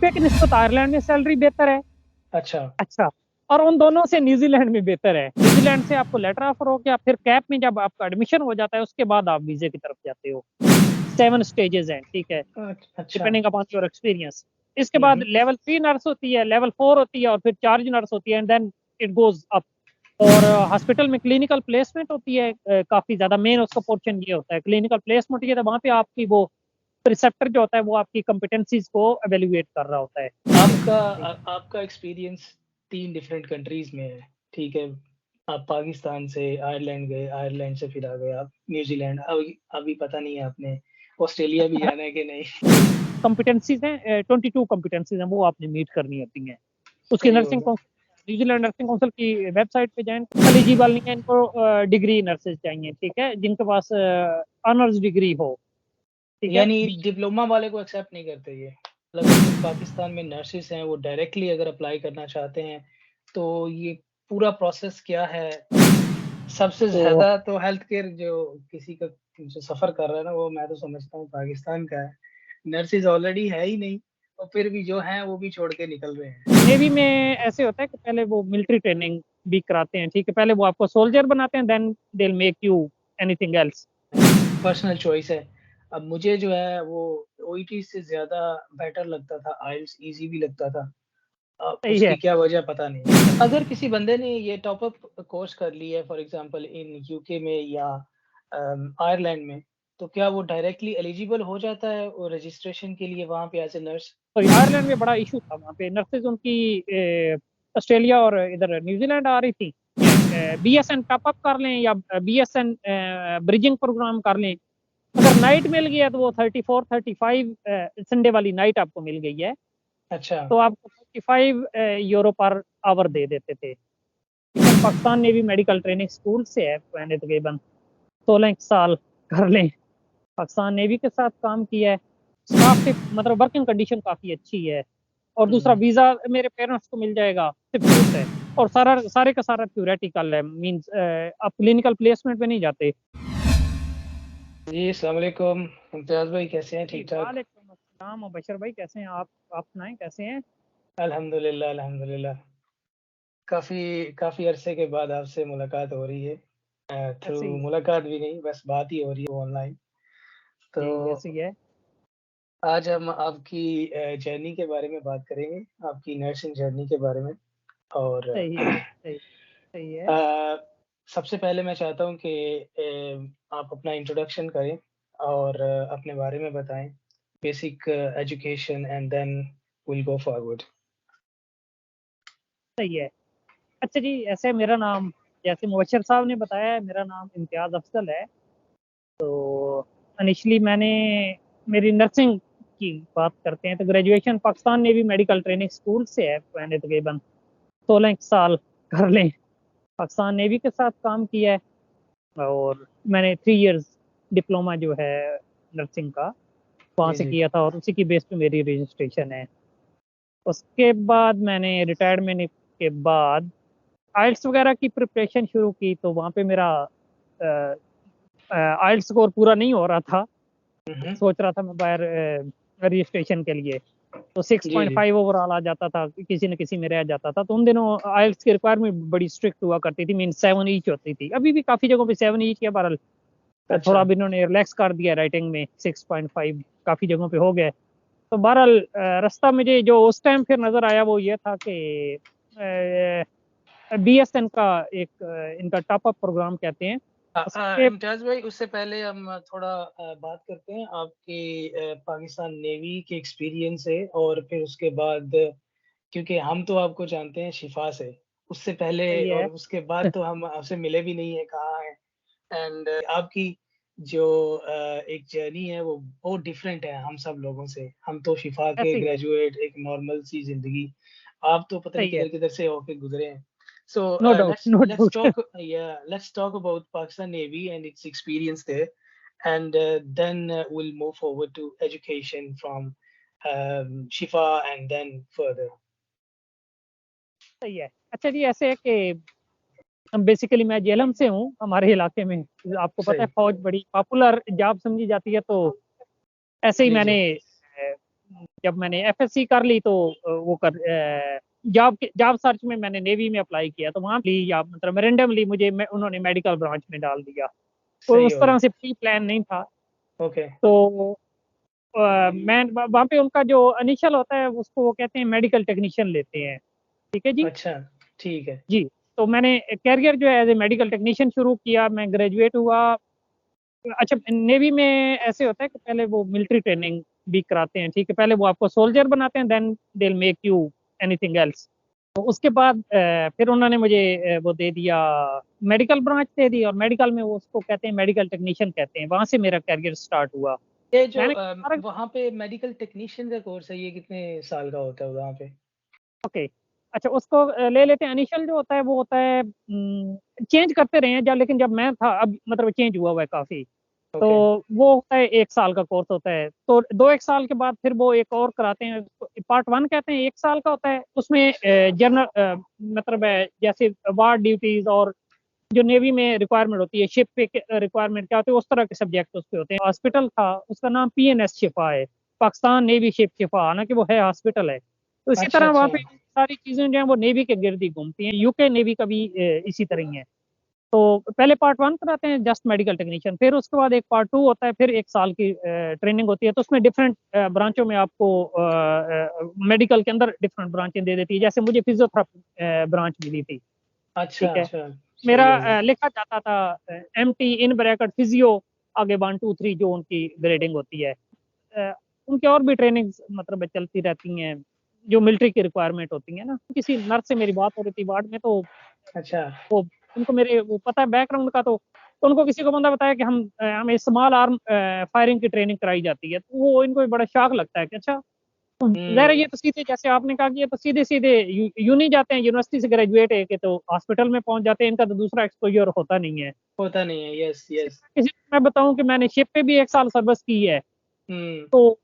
पे की निस्बत आयरलैंड में सैलरी बेहतर है। अच्छा। अच्छा, और उन दोनों से न्यूजीलैंड में बेहतर है। न्यूजीलैंड से आपको लेटर ऑफर हो गया, फिर कैप में जब आपका एडमिशन हो जाता है उसके बाद आप वीजे की तरफ जाते हो। 7 स्टेजेस हैं, ठीक है, अच्छा। Depending upon your experience. इसके बाद हम्म। लेवल 3 नर्स होती है, लेवल 4 होती है, और फिर चार्ज नर्स होती है, and then it goes up. और हॉस्पिटल में क्लिनिकल प्लेसमेंट होती है, काफी ज्यादा मेन उसका पोर्शन ये होता है, क्लिनिकल प्लेसमेंट ये, तो वहाँ पे आपकी वो प्रिसेप्टर जो होता है वो आपकी कॉम्पिटेंसीज को एवेल्युएट कर रहा होता है। आपका एक्सपीरियंस 3 डिफरेंट कंट्रीज में है, ठीक है? आप पाकिस्तान से आयरलैंड गए, आयरलैंड से फिर आ गए आप न्यूज़ीलैंड, अभी अभी पता नहीं है आपने ऑस्ट्रेलिया भी जाना है कि नहीं? कॉम्पिटेंसीज हैं, 22 कॉम्पिटेंसीज हैं, वो आपने मीट करनी होती हैं। उसकी सही नर्सिंग बोला। काउंसिल, न्यूजीलैंड नर्सिंग काउंसिल की वेबसाइट पे जाएं। एलिजिबल नहीं है इनको, डिग्री नर्सेज चाहिए, ठीक है, जिनके पास ऑनर्स डिग्री हो, ठीक है। यानी डिप्लोमा वाले को एक्सेप्ट नहीं करते ये? मतलब पाकिस्तान में नर्सेस हैं, वो डायरेक्टली अगर अप्लाई करना चाहते हैं, तो ये पूरा प्रोसेस क्या है? सबसे तो ज़्यादा तो हेल्थ केयर जो किसी का जो सफ़र कर रहा है ना, वो मैं तो समझता हूँ पाकिस्तान का है। नर्सेज़ ऑलरेडी है ही नहीं, और फिर भी जो हैं, वो भी छोड़ के निकल रहे हैं। नेवी में ऐसे होता है कि पहले वो मिलिट्री ट्रेनिंग भी कराते हैं, ठीक है, पहले वो आपको सोल्जर बनाते हैं, then they will make you anything else. Personal choice है। अब मुझे जो है वो ओईटी से ज़्यादा बेटर लगता था, आइल्स ईज़ी भी लगता था। सही है। उसकी क्या वजह पता नहीं। अगर किसी बंदे ने ये टॉप अप कोर्स कर लिया है फॉर एग्ज़ाम्पल इन यूके में या आयरलैंड में, तो क्या वो डायरेक्टली एलिजिबल हो जाता है वो रजिस्ट्रेशन के लिए वहाँ पे एज़ अ नर्स? तो आयरलैंड में बड़ा इशू था, वहाँ पे नर्सेज उनकी ऑस्ट्रेलिया और इधर न्यूजीलैंड आ रही थी। बीएसएन टॉप अप कर लें या बीएसएन ब्रिजिंग प्रोग्राम कर लें, अगर नाइट मिल गया तो वो 34 35 संडे वाली नाइट आपको मिल गई है, अच्छा। तो आपको 35 यूरो पर आवर दे देते थे। लेकिन पाकिस्तान ने भी मेडिकल ट्रेनिंग स्कूल से है, मैंने तकरीबन 16 साल कर लें पाकिस्तान नेवी के साथ काम किया है। स्टाफ की मतलब वर्किंग कंडीशन काफी अच्छी है। और दूसरा, हुँ। वीजा मेरे पेरेंट्स को मिल जाएगा, सिर्फ कोर्स है। और सारा सारे का सारा थ्योरेटिकल है, मींस आप क्लिनिकल प्लेसमेंट पे नहीं जाते। जी, अस्सलाम वालेकुम। इम्तियाज़ भाई कैसे हैं? जी, ठीक-ठाक? वालेकुम अस्सलाम बशर भाई, कैसे हैं आप सुनाएं कैसे हैं? अल्हम्दुलिल्लाह, अल्हम्दुलिल्लाह। काफ़ी काफ़ी अरसे के बाद आपसे मुलाकात हो रही है। थ्रू ऐसे ही है। मुलाकात भी नहीं, बस बात ही हो रही है ऑनलाइन। तो जी, ऐसे ही है। आज हम आपकी जर्नी के बारे में बात करेंगे, आपकी नर्सिंग जर्नी के बारे में। और सही है। सही सही है। अ, सबसे पहले मैं चाहता हूँ कि आप अपना इंट्रोडक्शन करें और अपने बारे में बताएँ, basic education and then we will go forward. सही है। अच्छा जी, ऐसे मेरा नाम, जैसे मुबशर साहब ने बताया है, मेरा नाम इम्तियाज अफजल है। तो इनिशियली मैंने, मेरी नर्सिंग की बात करते हैं तो graduation Pakistan navy medical training school से है, मैंने तकरीबन 16 साल कर लें पाकिस्तान नेवी के साथ काम किया है। और मैंने 3 इयर्स डिप्लोमा जो है नर्सिंग का वहाँ जी, से जी। किया था, और उसी की बेस पे मेरी रजिस्ट्रेशन है। उसके बाद मैंने रिटायरमेंट के बाद आइल्स वगैरह की प्रिपरेशन शुरू की, तो वहाँ पे मेरा आइल्स स्कोर पूरा नहीं हो रहा था। हुँ, हुँ। सोच रहा था मैं बाहर रजिस्ट्रेशन के लिए, तो जी, जी। 6.5 ओवरऑल आ जाता था, किसी न किसी में रह जाता था। तो उन दिनों आइल्स की रिक्वायरमेंट बड़ी स्ट्रिक्ट हुआ करती थी, मीन 7 ईच होती थी। अभी भी काफी जगहों पे 7 ईच है, बहरहाल थोड़ा अच्छा। अब इन्होंने रिलैक्स कर दिया राइटिंग में, 6.5 काफी जगहों पे हो गया। तो बहरहाल रास्ता मुझे जो उस टाइम फिर नजर आया वो ये था कि बीएसएन का एक इनका टॉप अप प्रोग्राम कहते हैं उसके। इम्तियाज़ भाई उससे पहले हम थोड़ा बात करते हैं आपके पाकिस्तान नेवी के एक्सपीरियंस से और फिर उसके बाद क्योंकि हम तो आपको जानते हैं शिफ़ा से, उससे पहले सही और है। उसके बाद तो हम आपसे मिले भी नहीं हैं, कहाँ हैं? एंड आपकी जो एक जर्नी है वो बहुत डिफरेंट है हम सब लोगों से। हम तो शिफ़ा के ऐसे ही है। ग्रेजुएट एक नॉर्मल सी ज़िंदगी, आप तो पता नहीं सही है। किधर-किधर से होके गुज़रे हैं। So no doubt, no let's doubt. let's talk about Pakistan Navy and its experience there, and then we'll move forward to education from Shifa and then further. सही है। अच्छा जी, ऐसे है कि बेसिकली मैं जेलम से हूँ, हमारे इलाके में आपको पता है सही। फौज बड़ी पॉपुलर जॉब समझी जाती है, तो ऐसे ही जी, मैंने जी। जब मैंने एफएससी कर ली तो वो जॉब सर्च में मैंने नेवी में अप्लाई किया, तो वहाँ ली, या मतलब रेंडमली मुझे उन्होंने मेडिकल ब्रांच में डाल दिया। तो सही उस हो तरह गया। से प्री प्लान नहीं था। ओके। तो मैं वहाँ पे उनका जो इनिशियल होता है उसको वो कहते हैं मेडिकल टेक्नीशियन लेते हैं। ठीक है जी। अच्छा, ठीक है। जी। तो मैंने कैरियर जो है एज ए मेडिकल टेक्नीशियन शुरू किया, मैं ग्रेजुएट हुआ। अच्छा, नेवी में ऐसे होता है कि पहले वो मिलिट्री ट्रेनिंग भी कराते हैं, ठीक है, पहले वो आपको सोल्जर बनाते हैं, then they will make you anything else. तो उसके बाद फिर उन्होंने मुझे वो दे दिया, मेडिकल ब्रांच दे दी, और मेडिकल में वो उसको कहते हैं मेडिकल टेक्नीशियन कहते हैं, वहां से मेरा कैरियर स्टार्ट हुआ। ये जो मैंने वहाँ पे मेडिकल टेक्नीशियन का कोर्स है, ये कितने साल का होता है वहाँ पे? ओके। अच्छा, उसको ले लेते हैं। इनिशियल जो होता है वो होता है, चेंज करते रहे हैं जब, लेकिन जब मैं था अब मतलब चेंज हुआ है काफी। तो ओके। वो होता है 1 साल का कोर्स होता है, तो 2 1 साल के बाद फिर वो एक और कराते हैं, पार्ट 1 कहते हैं, 1 साल का होता है। उसमें जनरल मतलब जैसे वार ड्यूटीज और जो नेवी में रिक्वायरमेंट होती है, शिप पे रिक्वायरमेंट क्या होती है, उस तरह के सब्जेक्ट उसके होते हैं। हॉस्पिटल था, उसका नाम पीएनएस शिफा है, पाकिस्तान नेवी शिप शिफा, हालांकि वो है हॉस्पिटल है। तो इसी अच्छा, तरह वहाँ अच्छा। पे सारी चीजें जो है वो नेवी के गिर्द ही घूमती हैं। यूके नेवी का भी इसी तरह ही है। तो पहले पार्ट 1 कराते हैं जस्ट मेडिकल टेक्नीशियन, फिर उसके बाद एक पार्ट 2 होता है, फिर 1 साल की ट्रेनिंग होती है। तो उसमें डिफरेंट ब्रांचों में आपको मेडिकल के अंदर डिफरेंट ब्रांचें दे देती है, जैसे मुझे फिजियोथेरेपी ब्रांच मिली थी। अच्छा, ठीक है। अच्छा। मेरा सही हो गया। लिखा जाता था MT इन ब्रैकेट फिजियो, आगे 1 2 3 जो उनकी ग्रेडिंग होती है। अ, उनकी और भी ट्रेनिंग मतलब चलती रहती हैं, जो मिलिट्री की रिक्वायरमेंट होती है ना। किसी नर्स से मेरी बात हो रही थी वार्ड में, तो अच्छा। वो उनको मेरे वो पता है बैकग्राउंड का, तो उनको किसी को बंदा बताया कि हमें स्मॉल आर्म फायरिंग की ट्रेनिंग कराई जाती है। तो वो इनको भी बड़ा शॉक लगता है कि अच्छा, तो ज़ाहिर है हुँ। ये तो सीधे, जैसे आपने कहा कि ये तो सीधे सीधे यूनी जाते हैं, यूनिवर्सिटी से ग्रेजुएट है कि तो हॉस्पिटल में पहुंच जाते हैं, इनका तो दूसरा एक्सपोजर होता नहीं है। होता नहीं है। Yes, yes. किसी को मैं बताऊं कि मैंने शिप पे भी 1 साल सर्विस की है, हुँ। तो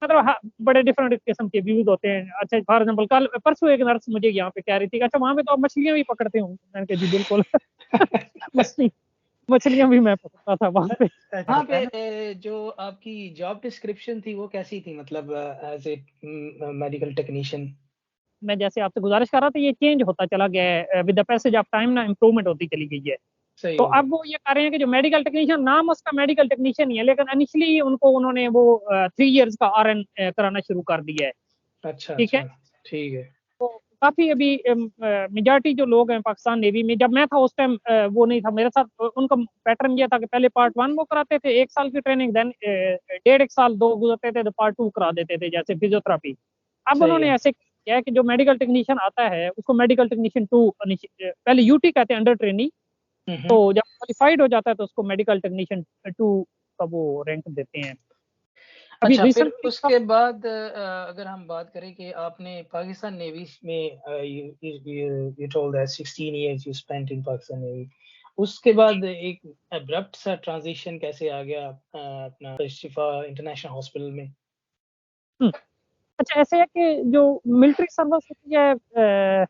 मतलब हाँ, बड़े डिफरेंट किस्म के व्यूज होते हैं। अच्छा, फॉर एग्जाम्पल कल परसों एक नर्स मुझे यहाँ पे कह रही थी कि अच्छा, वहाँ पे तो आप मछलियां भी पकड़ते हो। मैंने कहा जी बिल्कुल। मछली मछलियां भी मैं पकड़ता था वहाँ पे। वहाँ पड़ता पे है ना। जो आपकी जॉब डिस्क्रिप्शन थी वो कैसी थी, मतलब एज़ ए मेडिकल टेक्नीशियन? मैं जैसे आपसे गुजारिश कर रहा था, ये चेंज होता चला गया है with the passage of time ना, इम्प्रूवमेंट होती चली गई है। सही तो हो गया। अब वो ये कर रहे हैं कि जो मेडिकल टेक्नीशियन, नाम उसका मेडिकल टेक्नीशियन ही है, लेकिन इनिशियली उनको उन्होंने वो 3 इयर्स का RN कराना शुरू कर दिया है। अच्छा, ठीक है। अच्छा। ठीक है। तो काफी अभी मेजॉरिटी जो लोग हैं पाकिस्तान नेवी में, जब मैं था उस टाइम वो नहीं था मेरे साथ। उनका पैटर्न ये था कि पहले पार्ट 1 वो कराते थे, 1 साल की ट्रेनिंग, देन 1.5 1 साल 2 गुजरते थे तो पार्ट 2 करा देते थे, जैसे फिजियोथेरापी। अब सही उन्होंने है। ऐसे किया है कि जो मेडिकल टेक्नीशियन आता है उसको मेडिकल टेक्नीशियन 2, पहले यूटी कहते हैं, अंडर ट्रेनी। हुँ, तो हुँ। जब क्वालिफाइड हो जाता है तो उसको मेडिकल टेक्नीशियन 2 का वो रैंक देते हैं। अभी अच्छा, फिर रिसेंटली उसके बाद अगर हम बात करें कि आपने पाकिस्तान नेवी में you told that 16 years you spent in Pakistan navy. उसके बाद एक अब्रप्ट सा ट्रांज़िशन कैसे आ गया अपना शिफा इंटरनेशनल हॉस्पिटल में? अच्छा, ऐसे है कि जो मिलिट्री सर्विस होती है,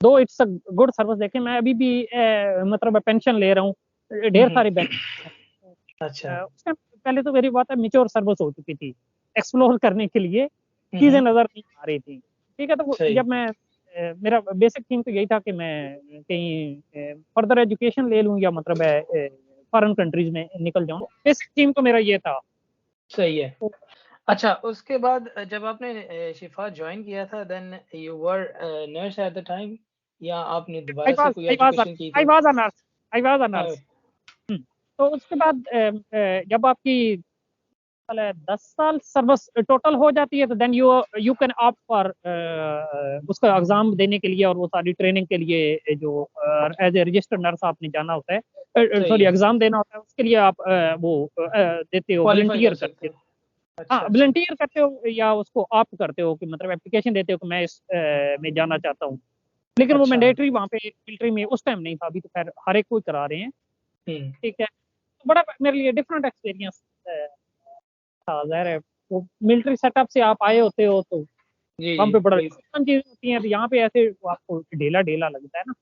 दो इट्स अ गुड सर्विस। देखिए मैं अभी भी मतलब पेंशन ले रहा हूँ, हुँ, ढेर सारी हुँ। बेनिफिट। अच्छा। उस टाइम पहले तो मेरी बात है, मैच्योर सर्विस हो चुकी थी, एक्सप्लोर करने के लिए हुँ, चीजें हुँ। नजर नहीं आ रही थी। ठीक है। तो सही। जब मैं मेरा बेसिक थीम तो यही था कि मैं कहीं फर्दर एजुकेशन ले लूँ, या मतलब है फॉरेन कंट्रीज में निकल जाऊँ। बेसिक थीम तो मेरा ये था। सही है। तो अच्छा, उसके बाद जब आपने शिफ़ा जॉइन किया था then you were nurse at the time, या आपने आई दोबारा से वाज कोई आई वाज एजुकेशन की आई थी? Was a nurse I was a a, nurse. तो उसके बाद जब आपकी 10 साल सर्विस टोटल हो जाती है, तो then you you can opt for उसका एग्जाम देने के लिए, और वो सारी ट्रेनिंग के लिए जो एज ए रजिस्टर्ड नर्स आपने जाना होता है, सही सॉरी है। एग्जाम देना होता है, उसके लिए आप वो देते हो, क्वालीफ़ाई कर वॉलंटियर सकते करते हो। हो। हाँ, अच्छा, अच्छा। वॉलंटियर करते हो, या उसको ऑप्ट करते हो कि मतलब एप्लीकेशन देते हो कि मैं इस में जाना चाहता हूँ। लेकिन वो अच्छा। मैंडेटरी वहाँ पे मिलिट्री में उस टाइम नहीं था, अभी तो खैर हर एक को ही करा रहे हैं। हुँ। ठीक है। तो बड़ा मेरे लिए डिफरेंट एक्सपीरियंस था, ज़ाहिर है। वो मिलिट्री सेटअप से आप आए होते हो, तो जी, वहाँ जी, पे बड़ा बिल्कुल। डिफरेंट चीज़ें होती हैं, तो यहाँ पे ऐसे आपको ढीला ढीला लगता है ना।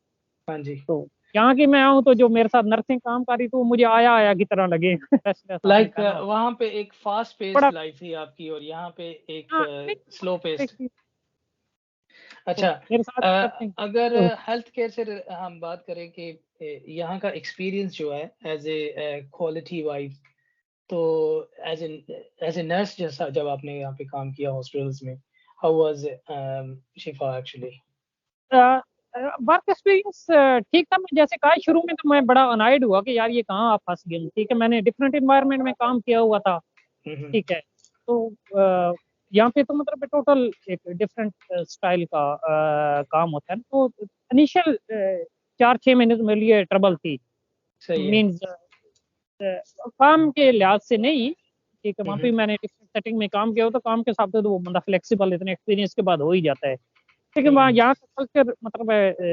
हाँ जी। तो यहाँ की मैं आऊँ तो जो मेरे साथ नर्सिंग काम कर रही, तो मुझे आया की तरह लगे। आपने लाइक कहा ना, वहाँ पे एक फास्ट बड़ा पेस्ड लाइफ थी आपकी और यहाँ पे हाँ, एक नहीं, स्लो पेस्ड। तो अच्छा, मेरे साथ नर्सिंग अगर तो हेल्थ केयर से हम बात करें कि यहाँ का एक्सपीरियंस जो है एज ए क्वालिटी वाइज, तो एज ए नर्स जैसा जब आपने यहाँ पे काम किया हॉस्पिटल्स में, how was Shifa actually? Work experience ठीक था। मैं जैसे कहा शुरू में तो मैं बड़ा अनॉयड हुआ कि यार ये कहाँ आप फंस गए। ठीक है, मैंने डिफरेंट इन्वायरमेंट में काम किया हुआ था। ठीक है, तो यहाँ पे तो मतलब टोटल एक डिफरेंट स्टाइल का काम होता है। तो इनिशियल 4-6 महीने तो मेरे लिए ट्रबल थी। सही है। मीन्स काम के लिहाज से नहीं। ठीक है, हुँ, वहाँ पे हुँ। मैंने डिफरेंट सेटिंग में काम किया हो, तो काम के हिसाब से तो वो बंदा फ्लेक्सिबल इतने एक्सपीरियंस के बाद हो ही जाता है। लेकिन वहाँ हुँ, यहाँ का कल्चर मतलब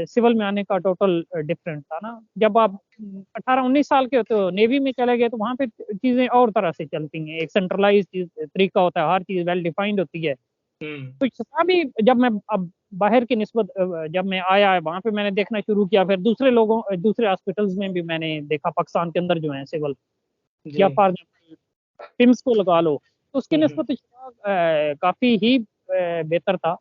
सिविल में आने का टोटल डिफरेंट था ना। जब आप 18-19 साल के होते हो, नेवी में चले गए, तो वहाँ पे चीजें और तरह से चलती हैं। एक सेंट्रलाइज तरीका होता है, हर चीज वेल डिफाइंड होती है। हुँ। तो यहाँ भी जब मैं अब बाहर की निस्बत जब मैं आया, वहाँ पे मैंने देखना शुरू किया। फिर दूसरे हॉस्पिटल्स में भी मैंने देखा, पाकिस्तान के अंदर जो है सिविल, जी। या फॉर एग्जाम्पल टिम्स को लगा लो, तो उसकी हुँ, हुँ। निस्बत काफी ही बेहतर था।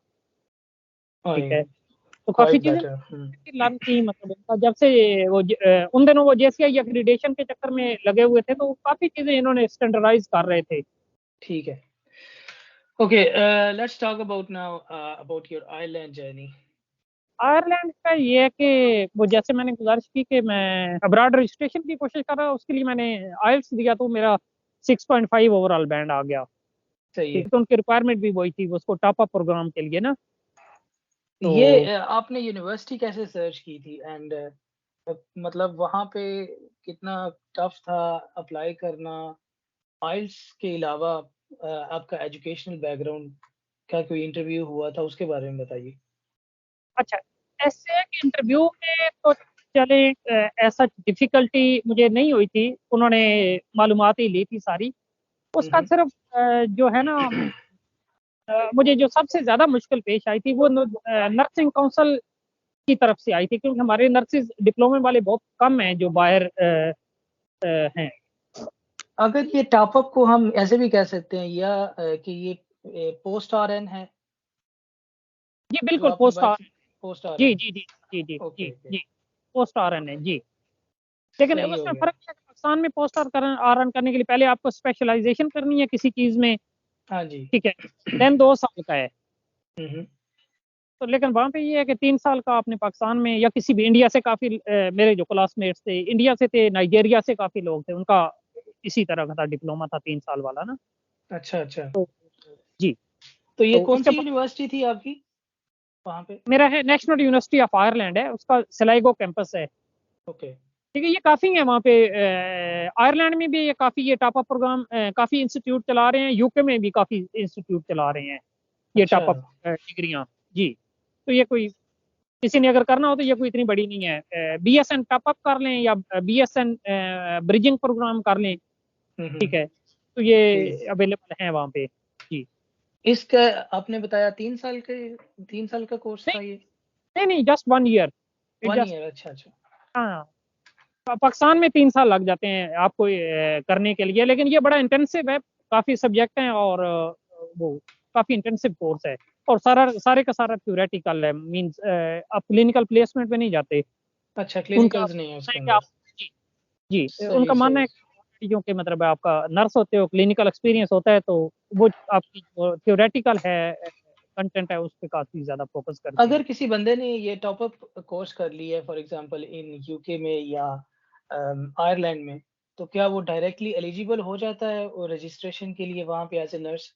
ठीक ओह! है, तो काफी क्वाइट चीजें बेटर। हुँ। लर्न की, मतलब उनका जब से उन दिनों वो जेसीआई एक्रीडेशन के चक्कर में लगे हुए थे, तो काफी चीजें इन्होंने स्टैंडर्डाइज कर रहे थे। ठीक है। Okay, let's talk about now about your Ireland journey. Ireland का ये है कि वो जैसे मैंने गुजारिश की कि मैं अब्रॉड रजिस्ट्रेशन की कोशिश कर रहा हूँ, उसके लिए मैंने आइल्स दिया, तो मेरा 6.5 ओवरऑल बैंड आ गया। सही ठीक है। है, तो उनकी रिक्वायरमेंट भी वही थी, उसको टॉप अप प्रोग्राम के लिए ना। ये तो आपने यूनिवर्सिटी कैसे सर्च की थी एंड मतलब वहाँ पे कितना टफ था अप्लाई करना? आइल्स के अलावा आपका एजुकेशनल बैकग्राउंड का कोई इंटरव्यू हुआ था उसके बारे में बताइए? अच्छा, ऐसे कि इंटरव्यू में तो चले ऐसा डिफिकल्टी मुझे नहीं हुई थी। उन्होंने मालूमात ही ली थी सारी। हुँ, उसका हुँ। सिर्फ जो है ना, मुझे जो सबसे ज्यादा मुश्किल पेश आई थी, वो नर्सिंग काउंसिल की तरफ से आई थी, क्योंकि हमारे नर्सिस डिप्लोमे वाले बहुत कम हैं जो बाहर हैं। अगर ये टॉप अप को हम ऐसे भी कह सकते हैं या कि ये पोस्ट आरएन है, जी जो बिल्कुल, आपने पोस्ट जी आरएन। जी जी जी जी जी ओके, ओके। जी पोस्ट आरएन है जी। लेकिन सही हो उसमें गया। फर्क है कि पाकिस्तान में पोस्ट आरएन करने के लिए पहले आपको स्पेशलाइजेशन करनी है किसी चीज में। हाँ जी। ठीक है, देन 2 साल का है। हुँ, हुँ। तो लेकिन वहाँ पे ये है कि 3 साल का आपने पाकिस्तान में या किसी भी इंडिया से काफी मेरे जो क्लासमेट्स थे इंडिया से थे, नाइजीरिया से काफी लोग थे, उनका इसी तरह का था, डिप्लोमा था 3 साल वाला ना। अच्छा, अच्छा। तो जी, तो ये तो उसके कौन-सी बाद यूनिवर्सिटी थी आपकी वहाँ पे? मेरा है नेशनल यूनिवर्सिटी ऑफ आयरलैंड है, उसका सिलाइगो कैंपस है। ओके। ठीक है, ये काफी है वहाँ पे आयरलैंड में भी ये काफी ये टॉप अप प्रोग्राम काफी इंस्टीट्यूट चला रहे हैं। यूके में भी काफी इंस्टीट्यूट चला रहे हैं ये अच्छा। टॉप अप डिग्रियां जी। तो ये कोई किसी ने अगर करना हो तो ये कोई इतनी बड़ी नहीं है। बीएसएन टॉप अप कर लें या बीएसएन ब्रिजिंग प्रोग्राम कर लें। हुँ, ठीक हुँ। है, तो जी। ये अवेलेबल है वहाँ पे जी। इसका आपने बताया 3 साल का कोर्स नहीं था ये? नहीं नहीं, just 1 year. It 1 just year, अच्छा, अच्छा। हाँ, पाकिस्तान में 3 साल लग जाते हैं आपको करने के लिए, लेकिन ये बड़ा इंटेंसिव है। काफी सब्जेक्ट हैं और वो काफी इंटेंसिव कोर्स है। और सारे का सारा थ्योरेटिकल है, मींस आप क्लिनिकल प्लेसमेंट में नहीं जाते। अच्छा, उनका क्लिनिकल्स नहीं है मानना उसके है कि आप अंदर। जी जी, सही, उनका मानना सही। है कि क्योंकि मतलब आपका नर्स होते हो, क्लिनिकल एक्सपीरियंस होता है, तो वो आपकी जो थ्योरेटिकल है कंटेंट है, उस पे काफी ज्यादा फोकस करते अगर हैं। किसी बंदे ने ये टॉप अप कोर्स कर लिया है फॉर एग्जांपल इन यूके में या आयरलैंड में, तो क्या वो डायरेक्टली एलिजिबल हो जाता है और रजिस्ट्रेशन के लिए वहाँ पे एज़ अ नर्स?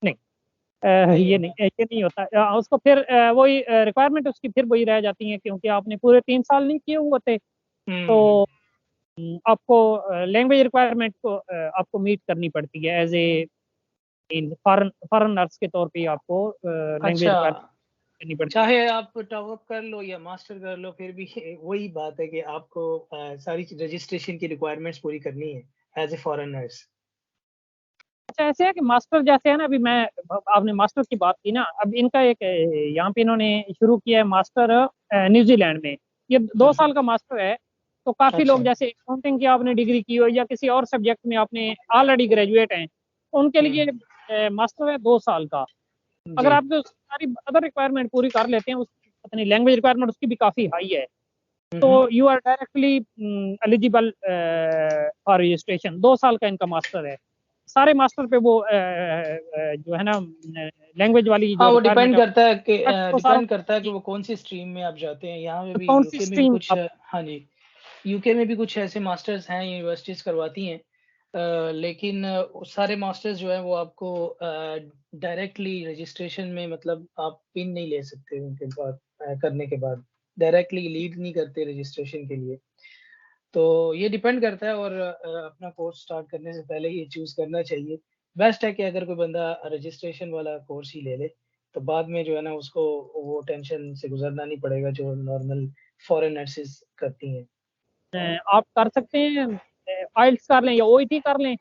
नहीं, नहीं ये नहीं, होता? ये नहीं होता। उसको फिर वही रिक्वायरमेंट उसकी फिर वही रह जाती है, क्योंकि आपने पूरे 3 साल नहीं किए हुए थे। हुँ, हुँ, तो हुँ। आपको लैंग्वेज रिक्वायरमेंट को आपको मीट करनी पड़ती है as a in foreign foreign nurse के तौर पे आपको लैंग्वेज अच्छा, रिक्वायरमेंट करनी पड़ती है। चाहे आप टॉप अप कर लो या मास्टर कर लो, फिर भी वही बात है कि आपको सारी रजिस्ट्रेशन की रिक्वायरमेंट्स पूरी करनी है एज़ अ फॉरेन नर्स। अच्छा, ऐसे है कि मास्टर जैसे है ना, अभी मैं आपने मास्टर की बात की ना, अब इनका एक यहाँ पे इन्होंने शुरू किया है मास्टर न्यूजीलैंड में। ये 2 साल का मास्टर है, तो काफ़ी लोग अच्छा। जैसे अकाउंटिंग की आपने डिग्री की हो या किसी और सब्जेक्ट में आपने ऑलरेडी ग्रेजुएट हैं, उनके लिए मास्टर है 2 साल का। अगर जी। आप जो सारी अदर रिक्वायरमेंट पूरी कर लेते हैं, उसकी अपनी लैंग्वेज रिक्वायरमेंट उसकी भी काफ़ी हाई है, हुँ। तो you are directly eligible for registration. 2 साल का इनका मास्टर है। सारे मास्टर पे वो जो है ना लैंग्वेज वाली जो हाँ, वो रिक्वायरमेंट डिपेंड है, करता है कि वो सारों डिपेंड करता है कि की वो कौन-सी स्ट्रीम में आप जाते हैं। यहाँ पे भी कौन सी यूके में भी स्ट्रीम कुछ आप हाँ जी, यूके में भी कुछ ऐसे मास्टर्स हैं, यूनिवर्सिटीज़ करवाती हैं। लेकिन सारे मास्टर्स जो हैं वो आपको डायरेक्टली रजिस्ट्रेशन में मतलब आप पिन नहीं ले सकते उनके बाद करने के बाद। डायरेक्टली लीड नहीं करते रजिस्ट्रेशन के लिए। तो ये डिपेंड करता है और अपना कोर्स स्टार्ट करने से पहले ये चूज़ करना चाहिए। बेस्ट है कि अगर कोई बंदा रजिस्ट्रेशन वाला कोर्स ही ले ले, तो बाद में जो है ना उसको वो टेंशन से गुज़रना नहीं पड़ेगा जो नॉर्मल फॉरेन नर्सेज़ करती हैं। आप कर सकते हैं, आइल्स कर लें या ओईटी कर लें।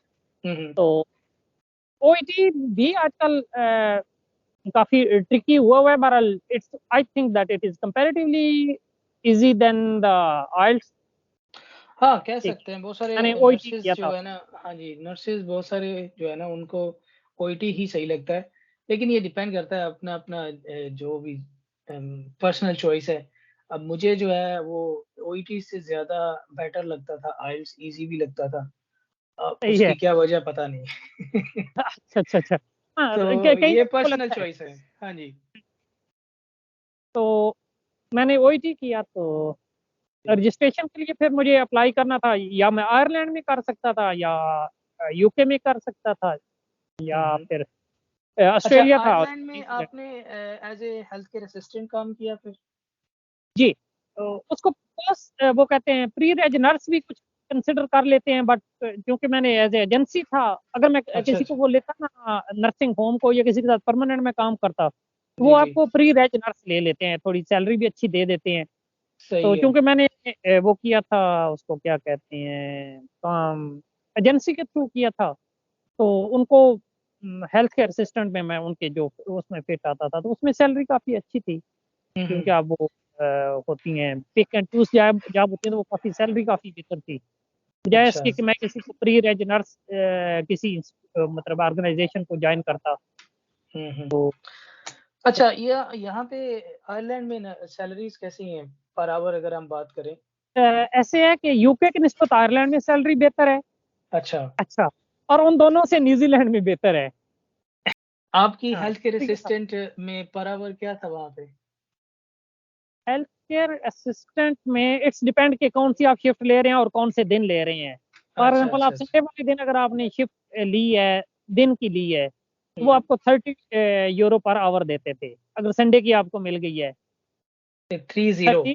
हुँ, हुँ। तो ओईटी भी आजकल काफ़ी ट्रिकी हुआ है, बहरहाल it's I think that it is comparatively easy than the aisles. हाँ, कह ठीक सकते है, हैं बहुत सारे मैंने ओईटी नर्सेज़ किया जो था। है ना हाँ जी, नर्सेज़ बहुत सारे जो है ना उनको ओईटी ही सही लगता है। लेकिन ये डिपेंड करता है अपना-अपना जो भी पर्सनल चॉइस है। अब मुझे जो है वो ओईटी से ज़्यादा बेटर लगता था, आइल्स ईज़ी भी लगता था। सही है। उसकी क्या वजह पता नहीं। अच्छा, अच्छा, अच्छा। हाँ, तो कई ये लोगों को पर्सनल लगता है। चॉइस है। हाँ जी। तो मैंने ओईटी किया, तो जी। रजिस्ट्रेशन के लिए फिर मुझे अप्लाई करना था, या मैं आयरलैंड में कर सकता था या यूके में कर सकता था हुँ, या हुँ। फिर अच्छा ऑस्ट्रेलिया था। आयरलैंड में न्यूज़ीलैंड। आपने as a health care assistant काम किया फिर? जी, तो उसको पोस्ट वो कहते हैं प्री रेज नर्स भी कुछ कंसिडर कर लेते हैं, बट क्योंकि मैंने एज़ ए एजेंसी था, अगर मैं अच्छा, किसी को अच्छा। वो लेता ना नर्सिंग होम को या किसी के साथ परमानेंट में काम करता, तो वो जी, जी। आपको प्री रेज नर्स ले लेते हैं, थोड़ी सैलरी भी अच्छी दे देते हैं। सही तो है। चूँकि मैंने वो किया था, उसको क्या कहते हैं, काम एजेंसी के थ्रू किया था, तो उनको हेल्थ केयर असिस्टेंट में मैं उनके जो उसमें फिट आता था, तो उसमें सैलरी काफ़ी अच्छी थी। हुँ, क्योंकि हुँ। आप वो होती हैं pick and choose job job होती है, तो वो काफ़ी सैलरी काफ़ी बेहतर थी। बजाए अच्छा। इसके कि मैं किसी को प्री रेज नर्स किसी मतलब ऑर्गनाइज़ेशन को जॉइन करता। हुँ, हुँ। तो अच्छा यहाँ पे आयरलैंड में ना सैलरीज़ कैसी हैं पर आवर अगर हम बात करें? ऐसे है कि यूके की निस्बत आयरलैंड में सैलरी बेहतर है। अच्छा। अच्छा, और उन दोनों से न्यूज़ीलैंड में बेहतर है। आपकी हाँ, हेल्थ केयर ठीक है साहब। असिस्टेंट में पर आवर क्या था वहाँ पे? हेल्थ केयर असिस्टेंट में इट्स डिपेंड कि कौन-सी आप शिफ्ट ले रहे हैं और कौन से दिन ले रहे हैं। फॉर अच्छा, एग्ज़ाम्पल आप अच्छा, अच्छा। संडे वाले दिन अगर आपने शिफ्ट ली है, दिन की ली है, तो वो हुँ। आपको 30 यूरो पर आवर देते थे, अगर संडे की आपको मिल गई है। 30 30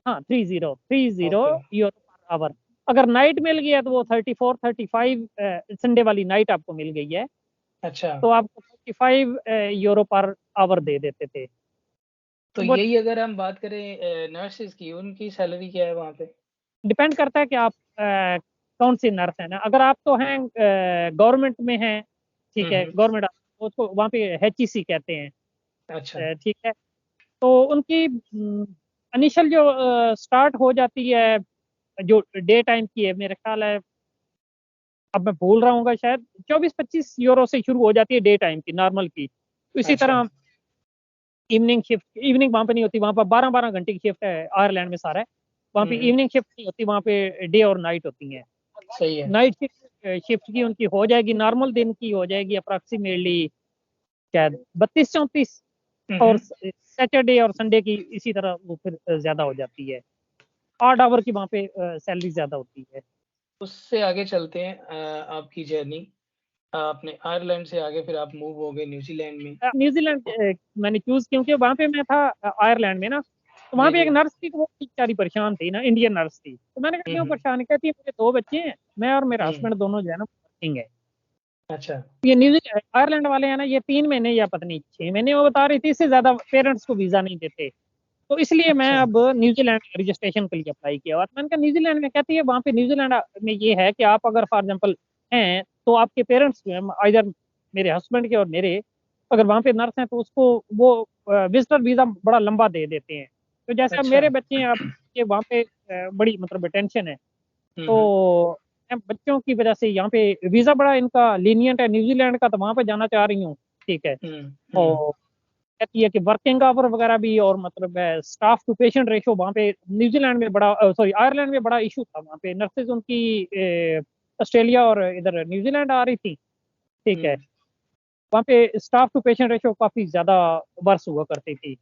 हाँ, 30 ओके। Euro per hour. अगर नाइट मिल गई है तो वो 34 35 संडे वाली नाइट आपको मिल गई है, अच्छा, तो आपको 35 यूरो पर आवर दे देते थे। तो वो यही अगर हम बात करें नर्सेज़ की उनकी सैलरी क्या है वहाँ पे? डिपेंड करता है कि आप कौन-सी नर्स हैं ना, अगर आप तो हैं गवर्नमेंट में हैं, हुँ, ठीक है, हुँ। गवर्नमेंट उसको वहाँ पे एचईसी कहते हैं, अच्छा। ठीक है। तो उनकी इनिशियल जो स्टार्ट हो जाती है, जो डे टाइम की है, मेरा ख्याल है, अब मैं भूल रहा हूँगा शायद 24-25 यूरो से शुरू हो जाती है डे टाइम की, नॉर्मल की। तो इसी अच्छा। तरह इवनिंग वहाँ पे नहीं होती, वहाँ पर 12-12 घंटे की शिफ्ट है आयरलैंड में सारा है। वहाँ हुँ, पे हुँ। इवनिंग शिफ्ट नहीं होती, वहाँ पे डे और नाइट होती हैं। सही है। नाइट शिफ्ट शिफ्ट की उनकी हो जाएगी, नॉर्मल दिन की हो जाएगी अप्रॉक्सिमेटली शायद 32-34, हुँ, और हुँ। सैटरडे और संडे की इसी तरह वो फिर ज़्यादा हो जाती है। ऑड आवर की वहाँ पे सैलरी ज़्यादा होती है। उससे आगे चलते हैं आपकी जर्नी आपने आयरलैंड से आगे फिर आप मूव हो गए न्यूज़ीलैंड में। न्यूज़ीलैंड मैंने चूज़ क्योंकि वहाँ पे मैं था आयरलैंड में ना, तो वहाँ जी, पे एक जी। नर्स थी, तो वो बेचारी परेशान थी ना, इंडियन नर्स थी। तो मैंने कहा हुँ, क्यों हुँ। परेशान है? कहती है मुझे 2 बच्चे हैं, मैं और मेरा हुँ। हस्बैंड दोनों जो है ना वर्किंग है। अच्छा। ये आयरलैंड वाले हैं ना, ये 3 महीने या पता नहीं 6 महीने वो बता रही थी, इससे ज़्यादा पेरेंट्स को वीज़ा नहीं देते। तो इसलिए मैं अच्छा। अब न्यूज़ीलैंड रजिस्ट्रेशन के लिए अप्लाई किया हुआ। तो मैंने कहा न्यूज़ीलैंड में, कहती है वहाँ पे न्यूज़ीलैंड में ये है कि आप अगर फॉर एग्ज़ाम्पल हैं, तो आपके पेरेंट्स जो हैं आइदर मेरे हस्बैंड के और मेरे, अगर वहाँ पे नर्स हैं तो उसको वो विज़िटर वीज़ा बड़ा लंबा दे देते हैं। तो जैसे अब अच्छा। मेरे बच्चे हैं, अब ये वहाँ पे बड़ी मतलब टेंशन है, हम्म। तो मैं बच्चों की वजह से यहाँ पे वीज़ा बड़ा इनका लीनियंट है न्यूजीलैंड का, तो वहाँ पे जाना चाह रही हूँ, ठीक है। हम्म। हम्म। और कहती है कि वर्किंग आवर वगैरह भी, और मतलब स्टाफ टू पेशेंट रेशो वहाँ पे न्यूजीलैंड में बड़ा, सॉरी आयरलैंड में बड़ा इशू था। वहाँ पे नर्सेज उनकी ऑस्ट्रेलिया और इधर न्यूजीलैंड आ रही थी, ठीक है। हम्म। वहाँ पे स्टाफ टू पेशेंट रेशो काफी ज्यादा वर्स हुआ करती थी, ठीक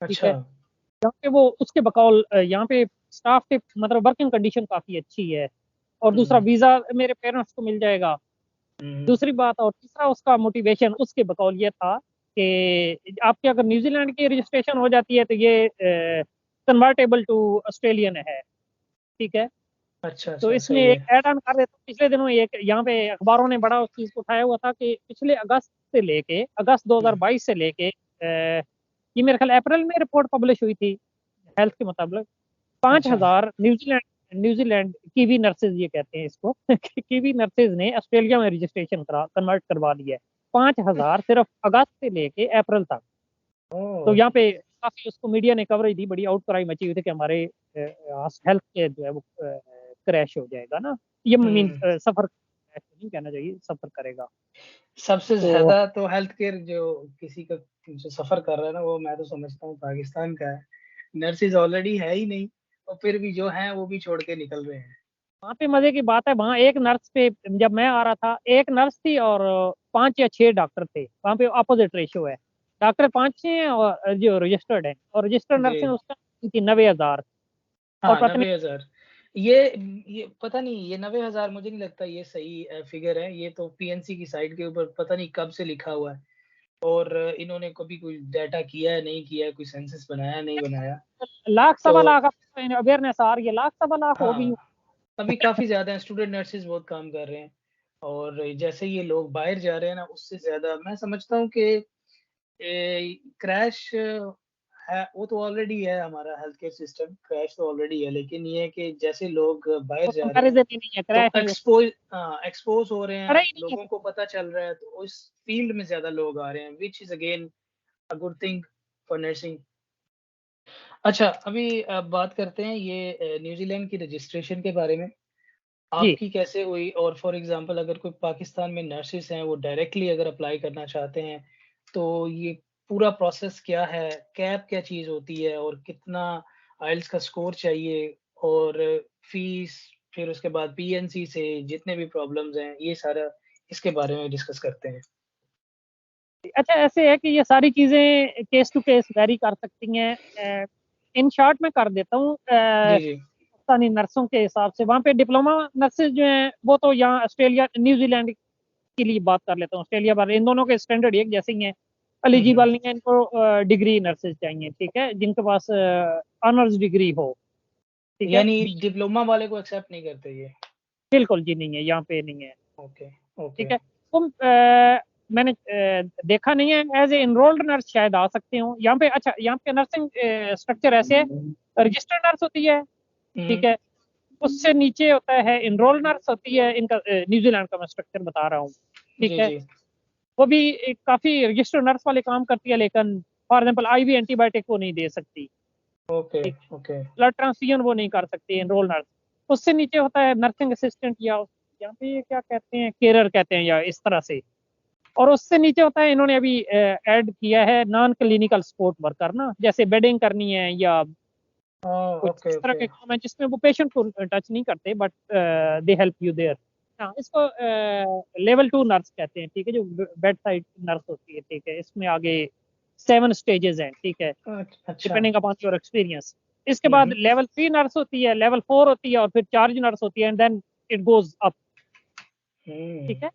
है। अच्छा। यहाँ पे वो उसके बकौल यहाँ पे स्टाफ के मतलब वर्किंग कंडीशन काफी अच्छी है, और दूसरा हम्म। वीजा मेरे पेरेंट्स को मिल जाएगा, हम्म। दूसरी बात। और तीसरा उसका मोटिवेशन उसके बकौल ये था कि आपकी अगर न्यूजीलैंड की रजिस्ट्रेशन हो जाती है तो ये कन्वर्टेबल टू ऑस्ट्रेलियन है, ठीक है। अच्छा तो अच्छा, इसमें सही एक है। ऐड ऑन कर देता हूँ, पिछले दिनों एक यहाँ पे अखबारों ने बड़ा उस चीज को उठाया हुआ था कि पिछले अगस्त हम्म। 2022 से लेके ये मेरे ख्याल अप्रैल में रिपोर्ट पब्लिश हुई थी हेल्थ के मुताबिक, पांच अच्छा। हजार न्यूजीलैंड न्यूजीलैंड कीवी नर्सेज ये कहते हैं इसको कीवी नर्सेज ने ऑस्ट्रेलिया में रजिस्ट्रेशन कन्वर्ट करवा लिया है, 5,000 सिर्फ अगस्त से लेके अप्रैल तक। तो ओ। यहाँ पे काफी उसको मीडिया ने कवरेज दी, बड़ी आउटक्राई मची हुई थी कि हमारे हेल्थ के जो है वो क्रैश हो जाएगा ना, ये मीन हम्म। सफर नहीं कहना चाहिए, सफर करेगा। सबसे तो ज्यादा तो हेल्थ केयर जो किसी का जो सफर कर रहा है ना, वो मैं तो समझता हूँ पाकिस्तान का है। नर्सेज ऑलरेडी है ही नहीं, और फिर भी जो है वो भी छोड़ के निकल रहे हैं। वहाँ पे मजे की बात है, वहाँ एक नर्स पे, जब मैं आ रहा था एक नर्स थी और 5 या 6 डॉक्टर थे। वहाँ पे अपोजिट रेशियो है, डॉक्टर 5-6 हैं और जो रजिस्टर्ड है, और रजिस्टर्ड जी। नर्सें उसका थी 90,000। और हाँ, पता नहीं 90,000। ये ये पता नहीं, ये 90,000 मुझे नहीं लगता ये सही फिगर है। ये तो पीएनसी की साइट के ऊपर पता नहीं कब से लिखा हुआ है, और इन्होंने कभी कोई डाटा किया है, नहीं किया है, कोई सेंसस बनाया, नहीं बनाया। लाख तो सवा लाख अवेयरनेस आ रही है, लाख सवा लाख हो भी। हाँ, अभी काफ़ी ज़्यादा हैं, स्टूडेंट नर्सेज़ बहुत काम कर रहे हैं। और जैसे ये लोग बाहर जा रहे हैं ना, उससे ज़्यादा मैं समझता हूँ कि क्रैश है, वो तो ऑलरेडी है, हमारा हेल्थ केयर सिस्टम क्रैश तो ऑलरेडी है, लेकिन ये है कि जैसे लोग बाहर वो जा रहे हैं, कंपैरिजन ही नहीं है, तो क्रैश नहीं हो, एक्सपोज़ हो रहे खड़ा हैं, ही नहीं लोगों को पता चल रहा है, तो उस फील्ड में ज़्यादा लोग आ रहे हैं, which is again a good thing for nursing. अच्छा, अभी बात करते हैं ये न्यूज़ीलैंड की रजिस्ट्रेशन के बारे में। जी। आपकी कैसे हुई? और फॉर एग्ज़ाम्पल अगर कोई पाकिस्तान में नर्सेज़ हैं, वो डायरेक्टली अगर अप्लाई करना चाहते हैं, तो ये पूरा प्रोसेस क्या है? कैप क्या चीज़ होती है? और कितना आइल्स का स्कोर चाहिए? और फ़ीस, फिर उसके बाद पीएनसी से जितने भी प्रॉब्लम्स हैं, ये सारा इसके बारे में डिस्कस करते हैं। अच्छा, ऐसे है कि ये सारी चीज़ें केस टू केस वैरी कर सकती हैं। इन शॉर्ट में कर देता हूँ, जी, जी। पाकिस्तानी नर्सों के हिसाब से वहाँ पे डिप्लोमा नर्सेज जो हैं वो तो यहाँ ऑस्ट्रेलिया न्यूजीलैंड के लिए बात कर लेता हूँ, ऑस्ट्रेलिया बारे इन दोनों के स्टैंडर्ड एक जैसे ही हैं, हुँ, हुँ। एलिजिबल नहीं है, इनको डिग्री नर्सेज चाहिए, ठीक है, जिनके पास ऑनर्स डिग्री हो, ठीक है। यानी डिप्लोमा वाले को एक्सेप्ट नहीं करते ये? बिल्कुल जी नहीं है, यहाँ पे नहीं है, ओके, ओके। ठीक है। तो मैंने देखा नहीं है, एज ए एनरोल्ड नर्स शायद आ सकते हो यहाँ पे। अच्छा, यहाँ पे नर्सिंग स्ट्रक्चर ऐसे है, रजिस्टर्ड नर्स होती है, हुँ। ठीक है। उससे नीचे होता है एनरोल नर्स होती है, इनका न्यूजीलैंड का मैं स्ट्रक्चर बता रहा हूँ, ठीक जी, है। जी। वो भी एक काफी रजिस्टर्ड नर्स वाले काम करती है, लेकिन फॉर एग्जाम्पल आईवी एंटीबायोटिक वो नहीं दे सकती, ओके, ठीक। ओके। ब्लड ट्रांसफ्यूजन वो नहीं कर सकती एनरोल नर्स। उससे नीचे होता है नर्सिंग असिस्टेंट, या यहाँ पे ये क्या कहते हैं, केरर कहते हैं या इस तरह से। और उससे नीचे होता है, इन्होंने अभी ऐड किया है नॉन क्लिनिकल सपोर्ट वर्कर ना, जैसे बेडिंग करनी है या ओह! कुछ ओके, इस तरह ओके। के काम है जिसमें वो पेशेंट को टच नहीं करते, but they help you there. हाँ, इसको लेवल 2 नर्स कहते हैं, ठीक है, जो बेड साइड नर्स होती है, ठीक है। इसमें आगे 7 स्टेजेस हैं, ठीक है, अच्छा। Depending upon your experience. इसके हुँ, बाद हुँ। लेवल 3 नर्स होती है, लेवल 4 होती है, और फिर चार्ज नर्स होती है, and then it goes up, हुँ। ठीक है।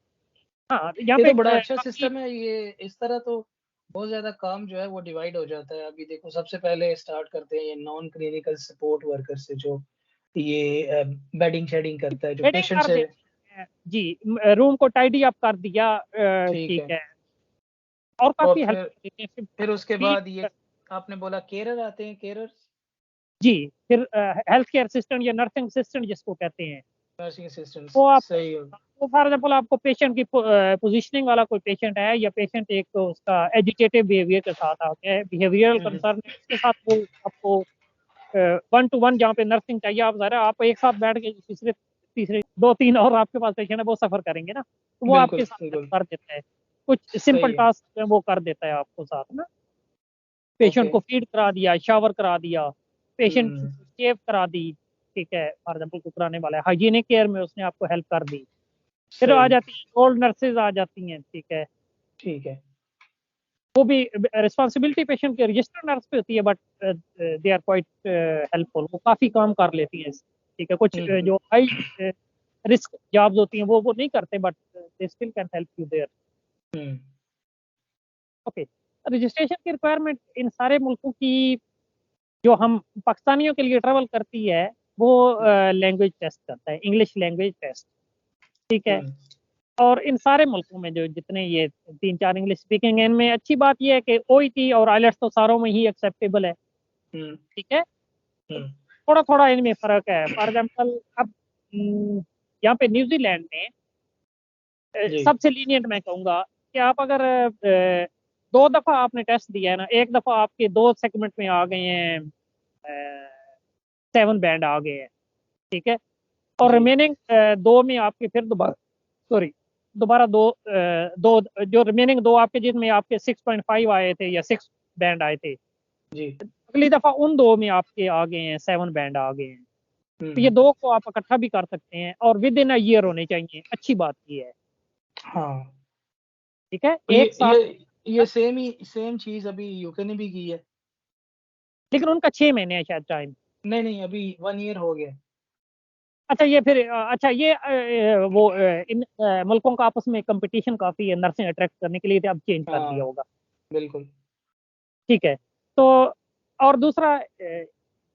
हाँ, यहाँ ये पे तो बड़ा अच्छा काफी सिस्टम है, ये इस तरह तो बहुत ज़्यादा काम जो है वो डिवाइड हो जाता है। अभी देखो सबसे पहले स्टार्ट करते हैं ये नॉन क्लिनिकल सपोर्ट वर्कर से, जो ये बेडिंग-शेडिंग करता है, जो बेडिंग पेशेंट कर से। देते हैं जी, रूम को टाइडी अप कर दिया, ठीक ठीक है। है, और और काफी हेल्प फिर कर देते हैं फिर उसके फिर। बाद ये आपने बोला केरर आते हैं, केरर्स? जी, फिर हेल्थ केयर असिस्टेंट या नर्सिंग असिस्टेंट जिसको कहते हैं, नर्सिंग असिस्टेंट्स, वो आप सही है। तो फॉर एग्जाम्पल आपको पेशेंट की पोजीशनिंग वाला कोई पेशेंट है, या पेशेंट एक तो उसका एजिटेटिव बिहेवियर के साथ आ गया है, बिहेवियरल कंसर्न है, उसके साथ वो आपको 1 to 1 जहाँ पे नर्सिंग चाहिए, आप ज़रा आप एक साथ बैठ के तीसरे तीसरे 2-3 और आपके पास पेशेंट है, वो सफ़र करेंगे ना, तो वो बिल्कुल, आपके साथ हेल्प बिल्कुल। कर देता है। कुछ सिंपल सही है। टास्क वो कर देता है आपको साथ ना। Patient okay. को फीड करा दिया, शावर करा दिया, पेशेंट हुँ, शेव करा दी, ठीक है, फॉर एग्जाम्पल को कराने वाला है, हाइजीनिक केयर में उसने आपको हेल्प कर दी। फिर आ सही, जाती है ओल्ड नर्सेज आ जाती हैं, ठीक है, ठीक है। वो भी रिस्पॉन्सिबिलिटी पेशेंट के रजिस्टर नर्स पे होती है, but they are quite helpful, वो काफ़ी काम कर लेती हैं, ठीक है। कुछ हुँ, हुँ, जो हाई रिस्क जॉब्स होती हैं वो नहीं करते, but they still can help you there. Hmm, okay, registration की रिक्वायरमेंट इन सारे मुल्कों की, जो हम पाकिस्तानियों के लिए ट्रैवल करती है, वो हुँ, लैंग्वेज टेस्ट करता है, इंग्लिश लैंग्वेज टेस्ट, ठीक है। हुँ, और इन सारे मुल्कों में जो जितने ये 3-4 इंग्लिश स्पीकिंग है, इनमें अच्छी बात ये है कि ओईटी और आइलेट्स तो सारों में ही एक्सेप्टेबल है, हुँ, ठीक है। हुँ, थोड़ा थोड़ा इनमें फ़र्क है, फॉर एग्जाम्पल अब यहाँ पे न्यूजीलैंड में जी, सबसे लीनियंट मैं कहूँगा कि आप अगर 2 दफ़ा आपने टेस्ट दिया है ना, एक दफ़ा आपके 2 सेगमेंट में आ गए हैं, 7 बैंड आ गए हैं, ठीक है, और जी, रिमेनिंग 2 में आपके फिर दोबारा, सॉरी, दोबारा 2 जो रिमेनिंग 2 आपके, जिनमें आपके 6.5 आए थे या 6 बैंड आए थे, जी, अगली दफ़ा उन 2 में आपके आ गए हैं 7 बैंड आ गए हैं। तो ये हुँ। 2 को आप इकट्ठा भी कर सकते हैं और विद इन अ ईयर होने चाहिए, अच्छी बात ये है, हाँ, ठीक है? तो 1 साल ये सेम चीज़ अभी यूके ने भी की है। लेकिन उनका 6 महीने है शायद टाइम। नहीं, नहीं, अभी 1 ईयर हो गया। अच्छा ये फिर अच्छा ये वो इन मुल्कों का आपस में कॉम्पिटिशन काफ़ी है नर्सिंग अट्रैक्ट करने के लिए, तो अब चेंज कर दिया हाँ, होगा, बिल्कुल। ठीक है। तो और दूसरा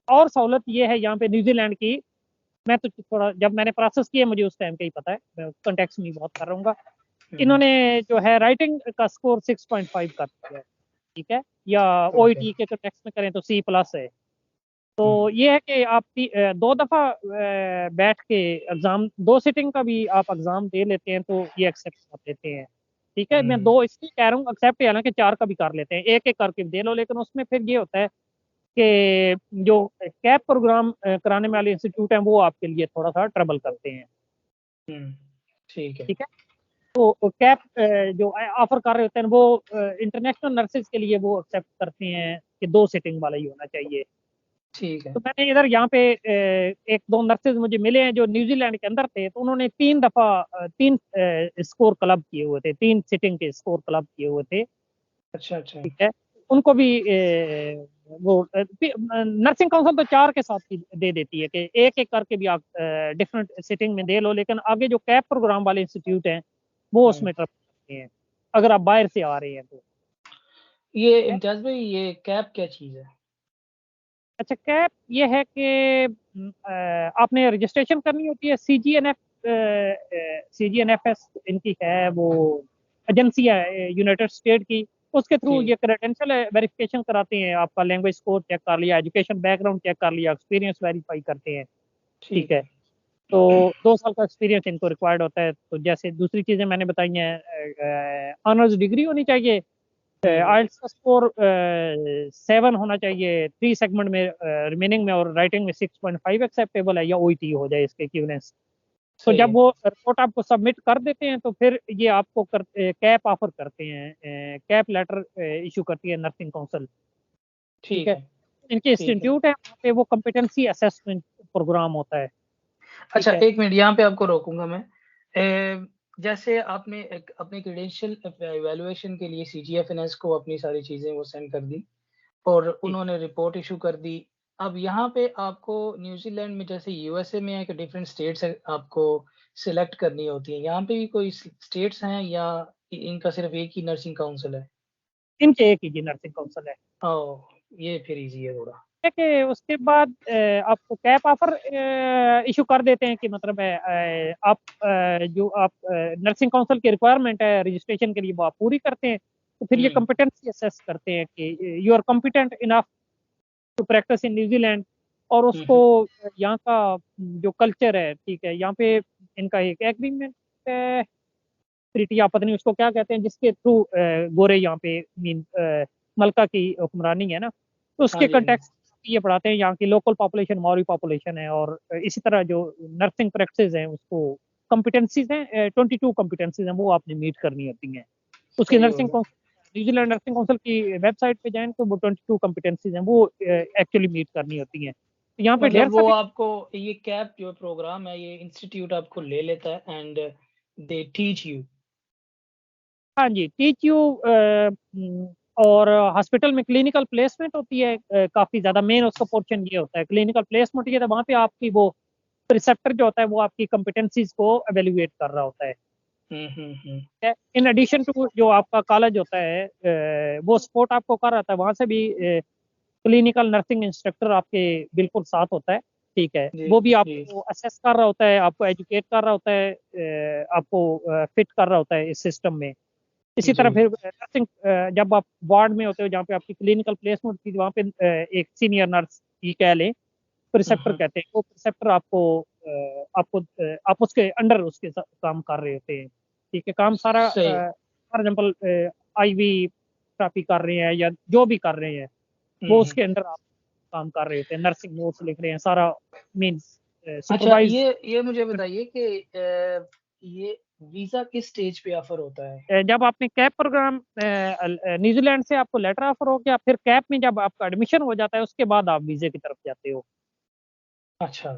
और सहूलत ये है यहाँ पे न्यूज़ीलैंड की, मैं तो थोड़ा जब मैंने प्रोसेस किया मुझे उस टाइम का ही पता है, मैं कॉन्टेक्स्ट में बहुत कर रहूँगा। हुँ, इन्होंने जो है राइटिंग का स्कोर 6.5 कर दिया है, ठीक है? या ओके, ओईटी के कॉन्टेक्स्ट में करें तो सी प्लस है। हुँ, तो ये है कि आप 2 दफ़ा बैठ के एग्ज़ाम, 2 सिटिंग का भी आप एग्ज़ाम दे लेते हैं तो ये एक्सेप्ट कर लेते हैं, ठीक है? मैं हुँ, 2 इसलिए कह रहा हूँ एक्सेप्ट है, हालाँकि 4 का भी कर लेते हैं, एक-एक करके दे लो, लेकिन उसमें फिर ये होता है कि जो कैप प्रोग्राम कराने वाले इंस्टीट्यूट हैं, वो आपके लिए थोड़ा-सा ट्रबल करते हैं, हुँ, ठीक है, ठीक है? तो कैप जो ऑफ़र कर रहे होते हैं वो इंटरनेशनल नर्सेज़ के लिए वो एक्सेप्ट करते हैं कि 2 सिटिंग वाला ही होना चाहिए। ठीक है, तो मैंने इधर यहाँ पे 1-2 नर्सेज़ मुझे मिले हैं जो न्यूज़ीलैंड के अंदर थे, तो उन्होंने 3 दफ़ा 3 स्कोर क्लब किए हुए थे, 3 सिटिंग के स्कोर क्लब किए हुए थे, अच्छा, अच्छा, ठीक है? उनको भी वो नर्सिंग काउंसिल तो 4 के साथ ही दे देती है कि एक-एक करके भी आप डिफरेंट सिटिंग में दे लो, लेकिन आगे जो कैप प्रोग्राम वाले इंस्टीट्यूट हैं, वो हुँ। उसमें ट्रस्ट करते हैं, अगर आप बाहर से आ रहे हैं तो, ये ठीक है? इम्तियाज़ भाई ये कैप क्या चीज़ है? अच्छा कैप ये है कि आपने रजिस्ट्रेशन करनी होती है, सीजीएनएफएस इनकी है वो एजेंसी है यूनाइटेड स्टेट की, उसके थ्रू जी, ये क्रेडेंशियल वेरिफिकेशन कराते हैं, आपका लैंग्वेज स्कोर चेक कर लिया, एजुकेशन बैकग्राउंड चेक कर लिया, एक्सपीरियंस वेरीफाई करते हैं, ठीक ठीक है। है। तो 2 साल का एक्सपीरियंस इनको रिक्वायर्ड होता है, तो जैसे दूसरी चीज़ें मैंने बताई हैं, ऑनर्स डिग्री होनी चाहिए, हुँ, आइल्स का स्कोर 7 होना चाहिए, 3 सेगमेंट में रिमेनिंग में, और राइटिंग में 6.5 एक्सेप्टेबल है, या ओईटी हो जाए इसके इक्विवेलेंस। तो सही जब है, वो रिपोर्ट आपको सबमिट कर देते हैं तो फिर ये आपको कैप ऑफर करते हैं, कैप लेटर इश्यू करती है नर्सिंग काउंसिल, ठीक ठीक है। है, इनके ठीक है। इंस्टीट्यूट है वहाँ पे, वो कॉम्पिटेंसी असेसमेंट प्रोग्राम होता है, ठीक अच्छा है। 1 मिनट यहाँ पे आपको रोकूँगा मैं। जैसे आपने एक अपने क्रेडेंशियल इवैल्यूएशन के लिए सीजीएफएनएस को अपनी सारी चीज़ें वो सेंड कर दी और जी। उन्होंने रिपोर्ट इश्यू कर दी। अब यहाँ पे आपको न्यूज़ीलैंड में जैसे यूएसए में है कि डिफरेंट स्टेट्स है आपको सिलेक्ट करनी होती है। यहाँ पे भी कोई स्टेट्स हैं या इनका सिर्फ़ एक ही नर्सिंग काउंसिल है? इनके एक ही जी नर्सिंग काउंसिल है। ओह! ये फिर ईज़ी है थोड़ा। है कि उसके बाद आपको कैप ऑफर इश्यू कर देते हैं कि मतलब है आप जो आप नर्सिंग काउंसिल की रिक्वायरमेंट है रजिस्ट्रेशन के लिए वो आप पूरी करते हैं, तो फिर ये हुँ, कॉम्पिटेंसी असेस करते हैं कि you are competent enough to practise in New Zealand, और हुँ, उसको हुँ। यहाँ का जो कल्चर है, ठीक है, यहाँ पे इनका एक एग्रीमेंट ट्रीटी, आप पता नहीं उसको क्या कहते हैं, जिसके थ्रू गोरे यहाँ पे मलका की हुक्मरानी है ना, तो हाँ उसके जी, हाँ जी। कंटेक्स्ट ये पढ़ाते हैं। यहाँ की लोकल पॉपुलेशन मौरी पॉपुलेशन है, और इसी तरह जो नर्सिंग प्रैक्टिस हैं उसको कॉम्पिटेंसीज हैं, 22 कॉम्पिटेंसीज हैं, वो आपने मीट करनी होती हैं। उसकी सही हो नर्सिंग गया। काउंसिल, न्यूजीलैंड नर्सिंग काउंसिल की वेबसाइट पे जाएं तो वो 22 कॉम्पिटेंसीज हैं, वो एक्चुअली मीट करनी होती हैं। तो यहाँ पे ढेर मतलब वो सारे, आपको ये कैप जो प्रोग्राम है, ये इंस्टीट्यूट आपको ले लेता है एंड दे टीच यू। हाँ जी, टीच यू, और हॉस्पिटल में क्लिनिकल प्लेसमेंट होती है, काफ़ी ज़्यादा मेन उसका पोर्शन ये होता है, क्लिनिकल प्लेसमेंट ये, तो वहाँ पे आपकी वो प्रिसेप्टर जो होता है वो आपकी कॉम्पिटेंसीज को एवेल्युएट कर रहा होता है। हुँ। इन एडिशन टू जो आपका कॉलेज होता है, वो सपोर्ट आपको कर रहा था, वहाँ से भी क्लिनिकल नर्सिंग इंस्ट्रक्टर आपके बिल्कुल साथ होता है, ठीक है, जी, वो भी जी। आपको असेस कर रहा होता है, आपको एजुकेट कर रहा होता है, आपको फिट कर रहा होता है इस सिस्टम में। इसी जी। तरह फिर नर्सिंग, जब आप वार्ड में होते हो जहाँ पे आपकी क्लिनिकल प्लेसमेंट होती है, वहाँ पे एक सीनियर नर्स ही कह लें, हुँ, प्रिसेप्टर हुँ। कहते हैं, वो प्रिसेप्टर आप उसके अंडर उसके काम कर रहे होते हैं, ठीक है, काम सारा, सही। फॉर एग्जाम्पल आईवी थेरेपी कर रहे हैं या जो भी कर रहे हैं, वो हुँ। उसके अंडर आप काम कर रहे होते हैं, नर्सिंग नोट्स लिख रहे हैं, सारा मीन्स अच्छा, सुपरवाइज। ये मुझे बताइए कि ये वीज़ा किस स्टेज पे ऑफ़र होता है? जब आपने कैप प्रोग्राम न्यूजीलैंड से आपको लेटर ऑफर हो गया, फिर कैप में जब आपका एडमिशन हो जाता है उसके बाद आप वीजे की तरफ जाते हो। अच्छा।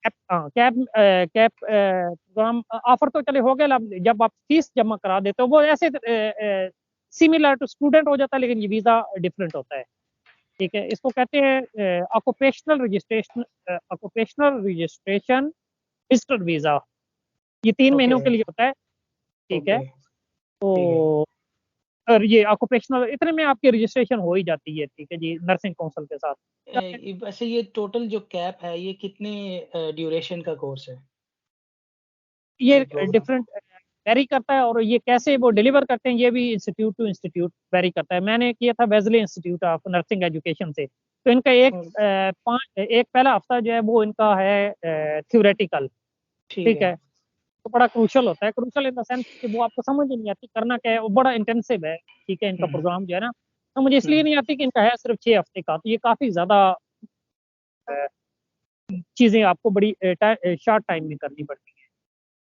कैप, हाँ, कैप प्रोग्राम ऑफर तो चले हो गया, जब आप फीस जमा करा देते हो वो ऐसे सिमिलर टू स्टूडेंट हो जाता है, लेकिन ये वीजा डिफरेंट होता है, ठीक है, इसको कहते हैं ऑक्यूपेशनल रजिस्ट्रेशन विजिटर वीजा। ये 3 महीनों ओके, के लिए होता है, ठीक है। ओके, ठीक है। तो और ये ऑक्यूपेशनल, इतने में आपकी रजिस्ट्रेशन हो ही जाती है, ठीक है जी, नर्सिंग काउंसिल के साथ। वैसे ये टोटल जो कैप है, ये कितने ड्यूरेशन का कोर्स है, ये ये प्रोग्राम? डिफरेंट वेरी करता है, और ये कैसे वो डिलीवर करते हैं ये भी इंस्टीट्यूट टू इंस्टीट्यूट वेरी करता है। मैंने किया था Wesley institute of nursing education से, तो इनका हुँ, एक पहला हफ्ता जो है वो इनका है थ्योरेटिकल, ठीक ठीक है। है, तो बड़ा क्रूशल होता है, क्रूशल इन द सेंस कि वो आपको समझ ही नहीं आती करना क्या है, वो बड़ा इंटेंसिव है, ठीक है, इनका हुँ, प्रोग्राम जो है ना, तो मुझे हुँ। इसलिए नहीं आती कि इनका है सिर्फ 6 हफ्ते का, तो ये काफी ज्यादा चीजें आपको बड़ी शॉर्ट टाइम में करनी पड़ती है,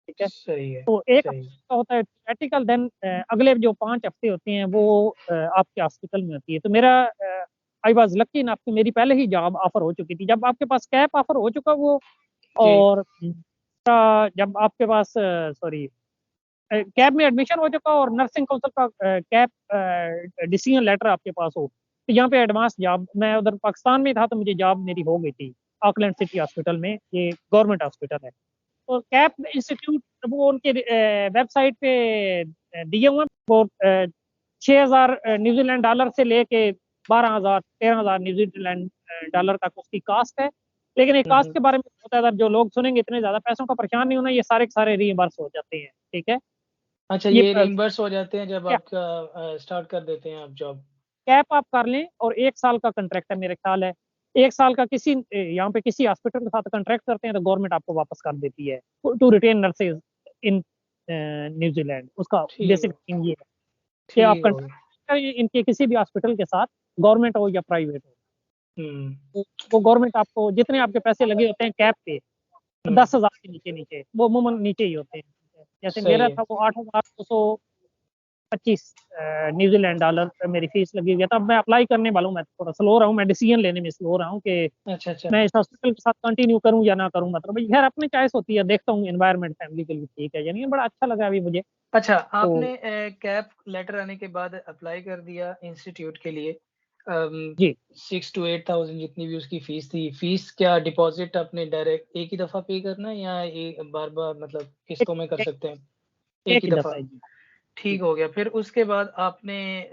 ठीक है। सही है, तो एक सही। हफ्ते का होता है थियोरेटिकल, देन अगले जो 5 हफ्ते होते हैं वो आपके हॉस्पिटल में होती है। तो मेरा आई वाज लकी इनफ कि मेरी पहले ही जॉब ऑफर हो चुकी थी, जब आपके पास कैप ऑफर हो चुका वो, जी। और जब आपके पास सॉरी कैब में एडमिशन हो चुका और नर्सिंग काउंसिल का कैब डिसीजन लेटर आपके पास हो, तो यहाँ पे एडवांस जॉब, मैं उधर पाकिस्तान में था तो मुझे जॉब मेरी हो गई थी ऑकलैंड सिटी हॉस्पिटल में, ये गवर्नमेंट हॉस्पिटल है। तो कैप इंस्टीट्यूट वो उनके वेबसाइट पे दिए हुए हैं, वो 6,000 न्यूजीलैंड डॉलर से लेके 12,000 13,000 न्यूजीलैंड डॉलर तक उसकी कास्ट है। लेकिन एक हुँ, कास्ट हुँ। के बारे में होता है, अगर जो लोग सुनेंगे इतने ज्यादा पैसों का परेशान नहीं होना, ये सारे के सारे रीइंबर्स हो जाते हैं, ठीक है। अच्छा, ये ये रिइम्बर्स हो जाते हैं जब क्या आपका स्टार्ट कर देते हैं आप जॉब? कैप आप कर लें, और 1 साल का कंट्रैक्ट है मेरे ख्याल है, 1 साल का किसी यहाँ पे किसी हॉस्पिटल के साथ कॉन्ट्रैक्ट करते हैं तो गवर्नमेंट आपको वापस कर देती है to retain nurses in New Zealand. उसका ठीक बेसिक हो थिंग ये है कि आप ठीक हो गया। कॉन्ट्रैक्ट करें इनके किसी भी हॉस्पिटल के साथ, गवर्नमेंट हो या प्राइवेट हो, हुँ, तो वो गवर्नमेंट आपको जितने आपके पैसे लगे होते हैं कैप पे, हुँ। 10,000 के नीचे नीचे वो अमूमन नीचे ही होते हैं। जैसे सही मेरा है। था वो 8,225 न्यूजीलैंड डॉलर मेरी फीस लगी हुई है। तब मैं अप्लाई करने वाला हूँ, मैं थोड़ा स्लो रहा हूँ, मैं डिसीजन लेने में स्लो रहा हूँ कि अच्छा, अच्छा। मैं इस हॉस्पिटल के साथ कंटिन्यू करूँ या ना करूँ, मतलब खैर अपनी चॉइस होती है, देखता हूँ एनवायरनमेंट फैमिली के लिए ठीक है, यानी बड़ा अच्छा लगा अभी मुझे। अच्छा, तो आपने कैप लेटर आने के बाद अप्लाई कर दिया इंस्टीट्यूट के लिए। अम, जी, 6 टू 8,000 जितनी भी उसकी फ़ीस थी, फ़ीस क्या डिपॉज़िट आपने डायरेक्ट एक ही दफ़ा पे करना है या बार-बार मतलब एक किस्तों में कर एक सकते हैं? एक एक ही ही दफ़ा? दफा है जी। जी, ठीक हो गया। फिर उसके बाद आपने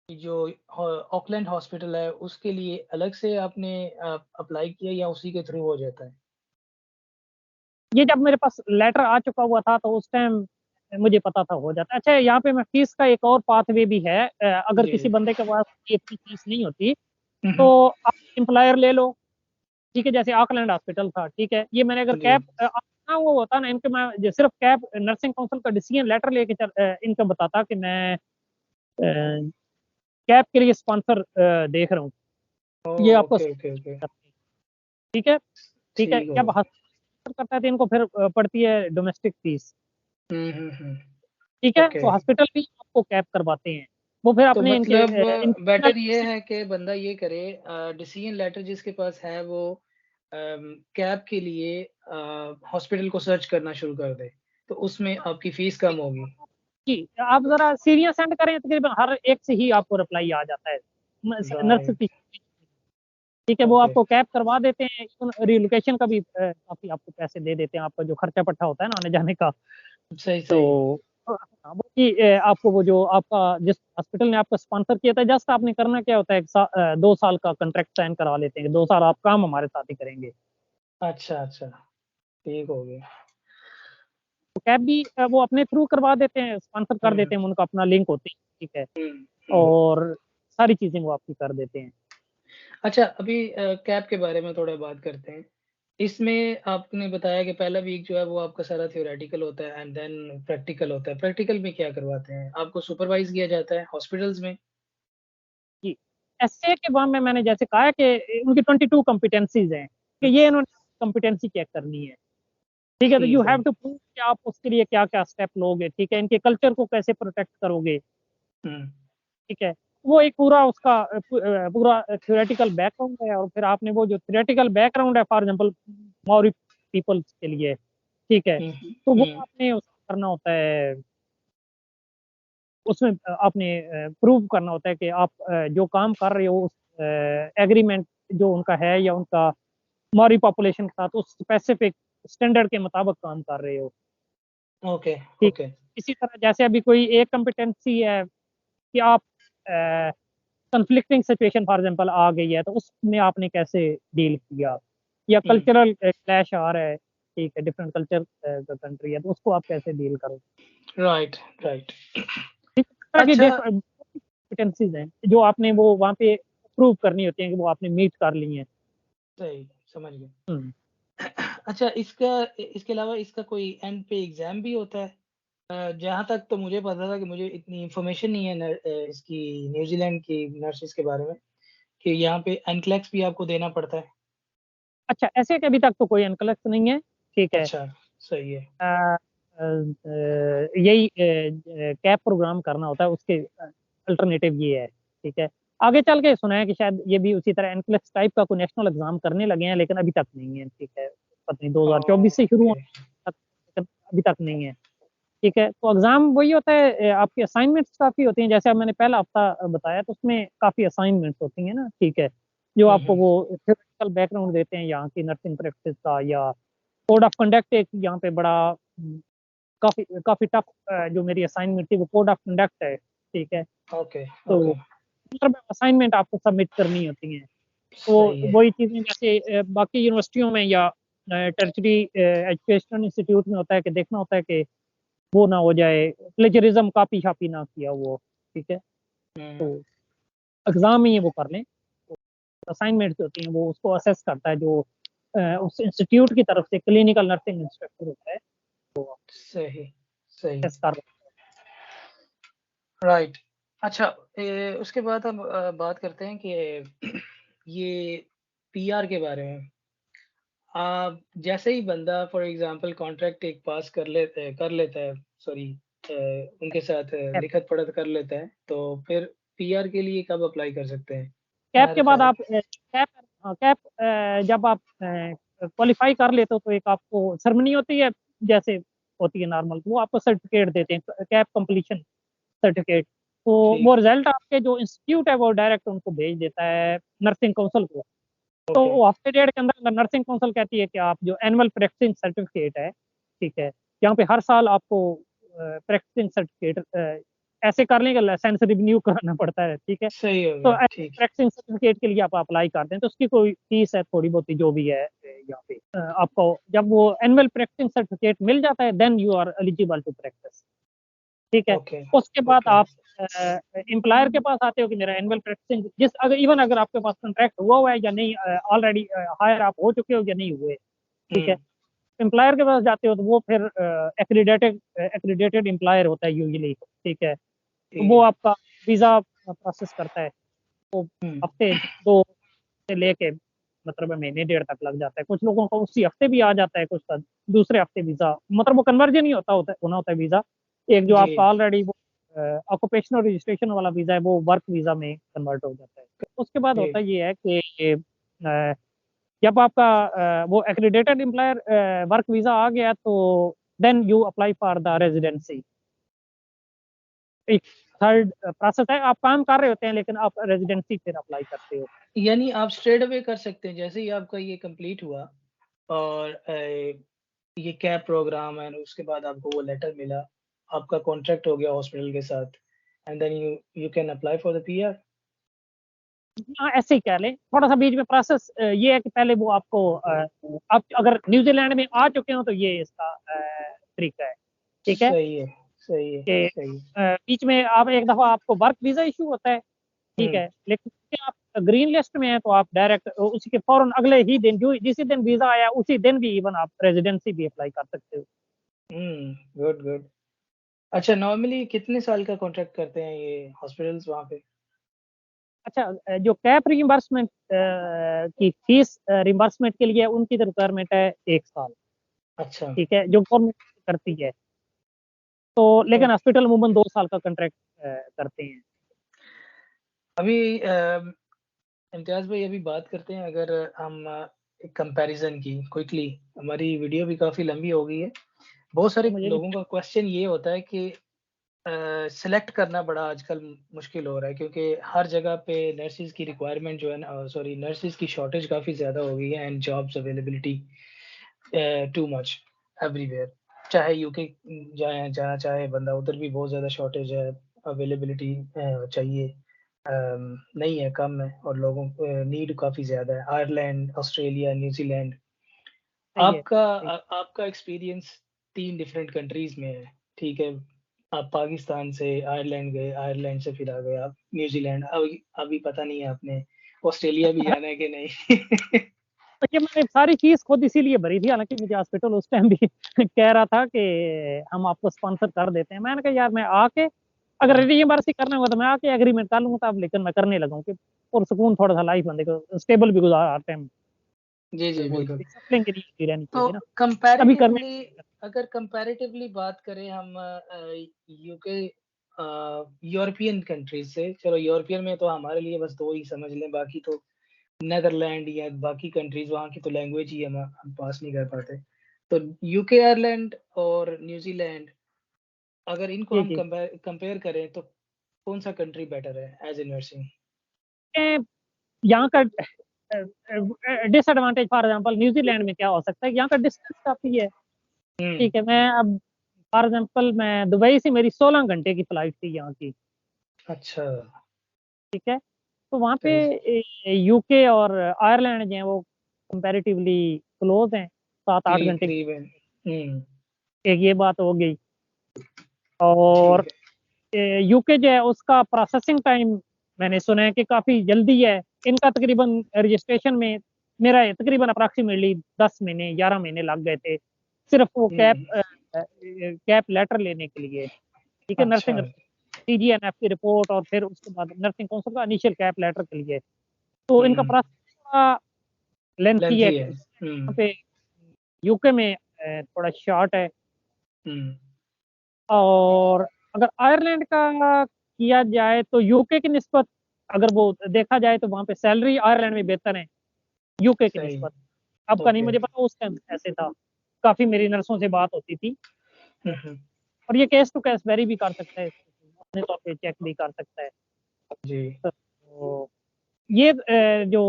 जो ऑकलैंड हॉस्पिटल है, उसके लिए अलग से आपने अप्लाई किया या उसी के थ्रू हो जाता है? ये जब मेरे पास लेटर आ चुका हुआ था तो उस टाइम मुझे पता था हो जाता है। अच्छा, यहाँ पे मैं फीस का एक और पाथवे भी है, अगर जी, किसी जी। बंदे के पास इतनी फीस नहीं होती हुँ, हुँ। तो आप एम्प्लॉयर ले लो, ठीक है, जैसे ऑकलैंड हॉस्पिटल था, ठीक है, ये मैंने अगर जी। हाँ, वो होता ना इनके, मैं जो सिर्फ कैप नर्सिंग काउंसिल का डिसीजन लेटर लेके इनको बताता कि मैं कैप के लिए स्पॉन्सर देख रहा हूँ, ये आपको ओके ओके ओके। ठीक है, ठीक है। ठीक जब होगा। हॉस्पिटल करता है तो इनको फिर पड़ती है डोमेस्टिक फीस, हम्म। ठीक है, ओके। तो हॉस्पिटल भी आपको कैप करवाते हैं, वो फिर तो अपने इनके मतलब इंटरनल। बेटर ये है कि बंदा ये करे, डिसीजन लेटर जिसके पास है वो कैब के लिए हॉस्पिटल को सर्च करना शुरू कर दे, तो उसमें आपकी फीस कम होगी। जी, आप जरा सीरियल सेंड करें, तकरीबन हर एक से ही आपको रिप्लाई आ जाता है, नर्स राइट। की, ठीक है, वो ओके। आपको कैब करवा देते हैं, रिलोकेशन का भी काफी आपको पैसे दे देते हैं, आपका जो खर्चा पट्टा होता है ना आने जाने का। सही तो सही। हाँ, वो कि आपको वो जो आपका जिस हॉस्पिटल ने आपको स्पॉन्सर किया था, जस्ट आपने करना क्या होता है, 2 साल का कॉन्ट्रैक्ट साइन करा लेते हैं, 2 साल आप काम हमारे साथ ही करेंगे। अच्छा अच्छा। ठीक हो गया। तो कैब भी वो अपने थ्रू करवा देते हैं, स्पॉन्सर कर हम्म देते हैं, उनका अपना लिंक होती है, ठीक है, हम्म। और सारी चीजें वो आपकी कर देते हैं। अच्छा, अभी कैब के बारे में थोड़ा बात करते हैं। इसमें आपने बताया कि पहला वीक जो है वो आपका सारा थ्योरेटिकल होता है एंड देन प्रैक्टिकल होता है। प्रैक्टिकल में क्या करवाते हैं? आपको सुपरवाइज़ किया जाता है हॉस्पिटल्स में? जी, एसए के बाद में मैंने जैसे कहा है कि उनकी 22 कॉम्पिटेंसीज हैं, कि हुँ, ये इन्होंने कॉम्पिटेंसी चेक करनी है, ठीक है, तो यू ठीक है। हैव टू प्रूव कि आप उसके लिए क्या क्या स्टेप लोगे, ठीक है, इनके कल्चर को कैसे प्रोटेक्ट करोगे, हुँ, ठीक है, वो एक पूरा उसका पूरा थ्योरेटिकल बैकग्राउंड है, और फिर आपने वो जो थ्योरेटिकल बैकग्राउंड है, फॉर एग्जांपल मौरी पीपल्स के लिए, ठीक है, हुँ, तो वो हुँ, आपने उसका करना होता है, उसमें आपने प्रूव करना होता है कि आप जो काम कर रहे हो उस एग्रीमेंट जो उनका है या उनका मौरी पॉपुलेशन के साथ उस स्पेसिफिक स्टैंडर्ड के मुताबिक काम कर रहे हो, ओके, ठीक। ओके। इसी तरह जैसे अभी कोई एक कॉम्पिटेंसी है कि आप कंफ्लिक्टिंग सिचुएशन फॉर एग्जांपल आ गई है, तो उसमें आपने कैसे डील किया, या हुँ, कल्चरल क्लैश आ रहा है, ठीक है, डिफरेंट कल्चर का कंट्री है, तो उसको आप कैसे डील करोगे, राइट, राइट। ठीक है, इस तरह की अच्छा, कॉम्पिटेंसीज हैं जो आपने वो वहाँ पे प्रूव करनी होती है कि वो आपने मीट कर ली हैं। सही, समझ गया। हम्म। अच्छा, इसके अलावा इसका कोई एंड पे एग्ज़ाम भी होता है? जहाँ तक तो मुझे पता था कि मुझे इतनी इन्फॉर्मेशन नहीं है इसकी न्यूज़ीलैंड की नर्सेज़ के बारे में, कि यहाँ पे एनक्लेक्स भी आपको देना पड़ता है? अच्छा, ऐसे कि अभी तक तो कोई अनकलेक्ट नहीं है, ठीक है, अच्छा, सही है। यही कैप प्रोग्राम करना होता है, उसके अल्टरनेटिव ये है, ठीक है, आगे चल के सुना है कि शायद ये भी उसी तरह एनक्लेक्स टाइप का कोई नेशनल एग्जाम करने लगे हैं, लेकिन अभी तक नहीं है, ठीक है, पता नहीं 2024 से शुरू ओके। होना तक, अभी तक नहीं है, ठीक है, तो एग्जाम वही होता है, आपकी असाइनमेंट्स काफी होती हैं, जैसे अब मैंने पहला हफ्ता बताया, तो उसमें काफी असाइनमेंट्स होती हैं ना, ठीक है, जो हुँ, आपको हुँ। वो थ्योरेटिकल बैकग्राउंड देते हैं यहाँ की नर्सिंग प्रैक्टिस का, या कोड ऑफ कंडक्ट एक यहाँ पे बड़ा काफी काफी टफ जो मेरी असाइनमेंट थी वो कोड ऑफ कंडक्ट है, ठीक है, ओके, तो ओके। मतलब असाइनमेंट आपको सबमिट करनी होती है, तो सही है। वही चीजें जैसे बाकी यूनिवर्सिटियों में या टर्शरी एजुकेशन इंस्टीट्यूट में होता है कि देखना होता है कि वो ना हो जाए, प्लेजरिज्म कॉपी शापी ना किया वो, ठीक है, हुँ, तो एग्जाम में ये वो कर लें, असाइनमेंट जो होती हैं वो उसको असेस करता है, जो उस इंस्टीट्यूट की तरफ से क्लिनिकल नर्सिंग इंस्ट्रक्टर होता है, वो सही, सही। असेस कर। राइट। अच्छा, उसके बाद हम बात करते हैं कि ये पीआर के बारे में। जैसे ही बंदा फॉर एग्ज़ाम्पल कॉन्ट्रैक्ट एक पास कर लेता है, सॉरी, उनके साथ लिखत-पढ़त कर लेता है, तो फिर पीआर के लिए कब अप्लाई कर सकते हैं? कैप तुम्हारा के बाद ख़्याल आप कैप जब आप क्वालिफाई कर लेते हो तो एक आपको सेरेमनी होती है, जैसे होती है नॉर्मल, वो आपको सर्टिफिकेट देते हैं, कैप कंप्लीशन सर्टिफिकेट, तो वो ठीक है, रिजल्ट आपके जो इंस्टीट्यूट है वो डायरेक्ट उनको भेज देता है नर्सिंग काउंसिल को, तो ओके, वो हफ्ते डेढ़ के अंदर नर्सिंग काउंसिल कहती है कि आप जो एनुअल प्रैक्टिसिंग सर्टिफिकेट है, ठीक है, यहाँ पे हर साल आपको प्रैक्टिसिंग सर्टिफिकेट ऐसे करने का लाइसेंस रिन्यू कराना पड़ता है, ठीक है, सही हो तो गया, ठीक है। प्रैक्टिसिंग सर्टिफिकेट के लिए आप अप्लाई करते हैं, तो उसकी कोई फीस है थोड़ी बहुत जो भी है यहाँ पे आपको जब वो एनुअल प्रैक्टिसिंग सर्टिफिकेट मिल जाता है then you are eligible to practise, ठीक है, ओके, उसके बाद ओके, आप एम्प्लॉयर के पास आते हो कि मेरा एनुअल प्रैक्टिसिंग जिस अगर इवन अगर आपके पास कॉन्ट्रैक्ट हुआ है या नहीं, ऑलरेडी हायर आप हो चुके हो या नहीं हुए, ठीक हुँ, है, एम्प्लॉयर के पास जाते हो तो वो फिर एक्रीडेटेड एम्प्लॉयर होता है यूजुअली, ठीक है, तो ठीक वो है। आपका वीज़ा प्रोसेस करता है। वो हुँ, हफ्ते 2 से लेके मतलब महीने डेढ़ तक लग जाता है। कुछ लोगों को उसी हफ्ते भी आ जाता है, कुछ का दूसरे हफ्ते वीज़ा, मतलब वो कन्वर्जन ही होना होता है वीज़ा। एक जो जी। आपका ऑलरेडी वो ऑक्यूपेशनल रजिस्ट्रेशन वाला वीज़ा है वो वर्क वीज़ा में कन्वर्ट हो जाता है। उसके बाद जी। होता ये है कि जब आपका वो एक्रीडेटेड एम्प्लॉयर वर्क वीज़ा आ गया तो then you apply for the residency. एक थर्ड प्रोसेस है, आप काम कर रहे होते हैं लेकिन आप रेजिडेंसी फिर अप्लाई करते हो। यानी आप स्ट्रेट अवे कर सकते हैं, जैसे ही आपका ये कंप्लीट हुआ और ये कैप प्रोग्राम एंड उसके बाद आपको वो लेटर मिला, आपका कॉन्ट्रैक्ट हो गया हॉस्पिटल के साथ and then you can apply for the PR? हाँ, ऐसे ही कह लें, थोड़ा-सा बीच में प्रोसेस ये है कि पहले वो आपको आप अगर न्यूज़ीलैंड में आ चुके हो तो ये इसका तरीका है, ठीक है? सही है, सही है, कि सही है। बीच में आप एक दफ़ा आपको वर्क वीज़ा इश्यू होता है, ठीक हुँ, है? लेकिन चूँकि आप ग्रीन लिस्ट में हैं तो आप डायरेक्ट उसी के फ़ौरन अगले ही दिन जो जिसी दिन वीज़ा आया उसी दिन भी इवन आप रेज़िडेंसी भी अप्लाई कर सकते हो। हुँ, गुड, गुड। अच्छा, नॉर्मली कितने साल का कॉन्ट्रैक्ट करते हैं ये हॉस्पिटल्स वहाँ पे? अच्छा, जो कैप रिइंबर्समेंट की फीस रिइंबर्समेंट के लिए उनकी तो रिक्वायरमेंट है 1 साल, अच्छा। ठीक है? जो गवर्नमेंट करती है। तो ओ लेकिन हॉस्पिटल अमूमन 2 साल का कॉन्ट्रैक्ट करते हैं। अभी इम्तियाज़ भाई अभी बात करते हैं अगर हम एक कंपैरिज़न की क्विकली, हमारी वीडियो भी काफ़ी लंबी हो गई है। बहुत तो सारे मुझे भी लोगों का क्वेश्चन ये होता है कि सेलेक्ट करना बड़ा आजकल मुश्किल हो रहा है क्योंकि हर जगह पे नर्सेज़ की रिक्वायरमेंट जो है ना सॉरी नर्सेज़ की शॉर्टेज काफ़ी ज़्यादा हो गई है and jobs availability too much everywhere. चाहे यूके जाए जाना चाहे बंदा उधर भी बहुत ज़्यादा शॉर्टेज है, अवेलेबिलिटी चाहिए नहीं है, कम है और लोगों को नीड काफ़ी ज़्यादा है। आयरलैंड, ऑस्ट्रेलिया, न्यूज़ीलैंड सही है, सही। आपका एक्सपीरियंस 3 डिफरेंट कंट्रीज़ में है, ठीक है? आप पाकिस्तान से आयरलैंड गए, आयरलैंड से फिर आ गए आप न्यूज़ीलैंड, अभी अभी पता नहीं है आपने ऑस्ट्रेलिया भी जाना है कि नहीं? तो ये मैंने सारी फीस खुद इसीलिए भरी थी, हालाँकि मुझे हॉस्पिटल उस टाइम भी कह रहा था कि हम आपको स्पॉन्सर कर देते हैं। मैंने कहा यार मैं आके अगर रीइंबर्स ही करना होगा तो मैं आके एग्रीमेंट कर लूँगा तब, लेकिन मैं करने लगा हूँ कि पुरसुकून थोड़ा-सा लाइफ बंदे को स्टेबल भी गुज़ारते हैं टाइम। जी, जी, वो बिल्कुल। डिसिप्लिन के लिए रहनी तो चाहिए ना, तभी करने कंपैरेटिवली अगर कंपैरेटिवली बात करें हम यूके यूरोपियन कंट्रीज़ से, चलो यूरोपियन में तो हमारे लिए बस 2 ही समझ लें, बाकी तो नीदरलैंड या बाकी कंट्रीज़ वहाँ की तो लैंग्वेज ही हम पास नहीं कर पाते। तो यूके, आयरलैंड और न्यूज़ीलैंड अगर इनको जी, हम जी। कंपेयर करें तो कौन-सा कंट्री बेटर है एज़ अ नर्सिंग? यहाँ का डिसएडवांटेज फॉर एग्ज़ाम्पल न्यूज़ीलैंड में क्या हो सकता है, यहाँ का डिस्टेंस काफ़ी है, हुँ, ठीक है? मैं अब फॉर एग्ज़ाम्पल मैं दुबई से मेरी 16 घंटे की फ्लाइट थी यहाँ की, अच्छा, ठीक है? तो वहाँ पे सही, यूके और आयरलैंड जो है वो कंपैरेटिवली क्लोज़ हैं, 7-8 घंटे की, करीब है। हुँ, एक ये बात हो गई। और ठीक है। यूके जो है उसका प्रोसेसिंग टाइम मैंने सुना है कि काफ़ी जल्दी है। इनका तकरीबन रजिस्ट्रेशन में मेरा तकरीबन अप्रॉक्सिमेटली 10 महीने, 11 महीने लग गए थे। सिर्फ़ वो हुँ, कैप लेटर लेने के लिए, ठीक है? अच्छा, नर्सिंग सीजीएनएफ की रिपोर्ट और फिर उसके बाद नर्सिंग काउंसिल का इनिशियल कैप लेटर के लिए। तो इनका हुँ, प्रोसेस थोड़ा लेंथी है, लेंथी है। यहाँ हुँ, पे यूके में थोड़ा शॉर्ट है। हुँ, और अगर आयरलैंड का किया जाए तो यूके की निस्बत अगर वो देखा जाए तो वहाँ पे सैलरी आयरलैंड में बेहतर है, यूके की सही, निस्बत। अब का नहीं ओके। मुझे पता, उस टाइम ऐसे था। काफ़ी मेरी नर्सों से बात होती थी हुँ, हुँ, और ये केस टू केस वेरी भी कर सकता है, अपने तौर पे चेक भी कर सकता है। जी, तो ये जो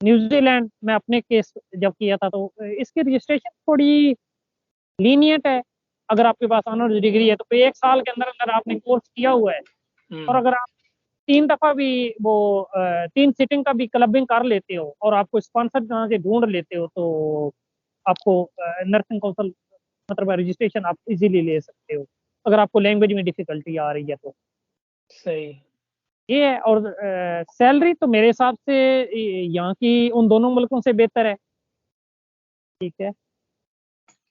न्यूज़ीलैंड में अपने केस जब किया था तो इसकी रजिस्ट्रेशन थोड़ी लीनिएंट है। अगर आपके पास ऑनर्स डिग्री है तो 1 साल के अंदर-अंदर आपने कोर्स किया हुआ है और हुँ, अगर आप 3 दफ़ा भी वो 3 सीटिंग का भी क्लबिंग कर लेते हो और आपको स्पॉन्सर जहाँ से ढूँढ लेते हो तो आपको नर्सिंग काउंसिल मतलब रजिस्ट्रेशन आप इज़िली ले सकते हो, अगर आपको लैंग्वेज में डिफ़िकल्टी आ रही है तो। सही, ये है और सैलरी तो मेरे हिसाब से यहाँ की उन दोनों मुल्कों से बेहतर है। ठीक है।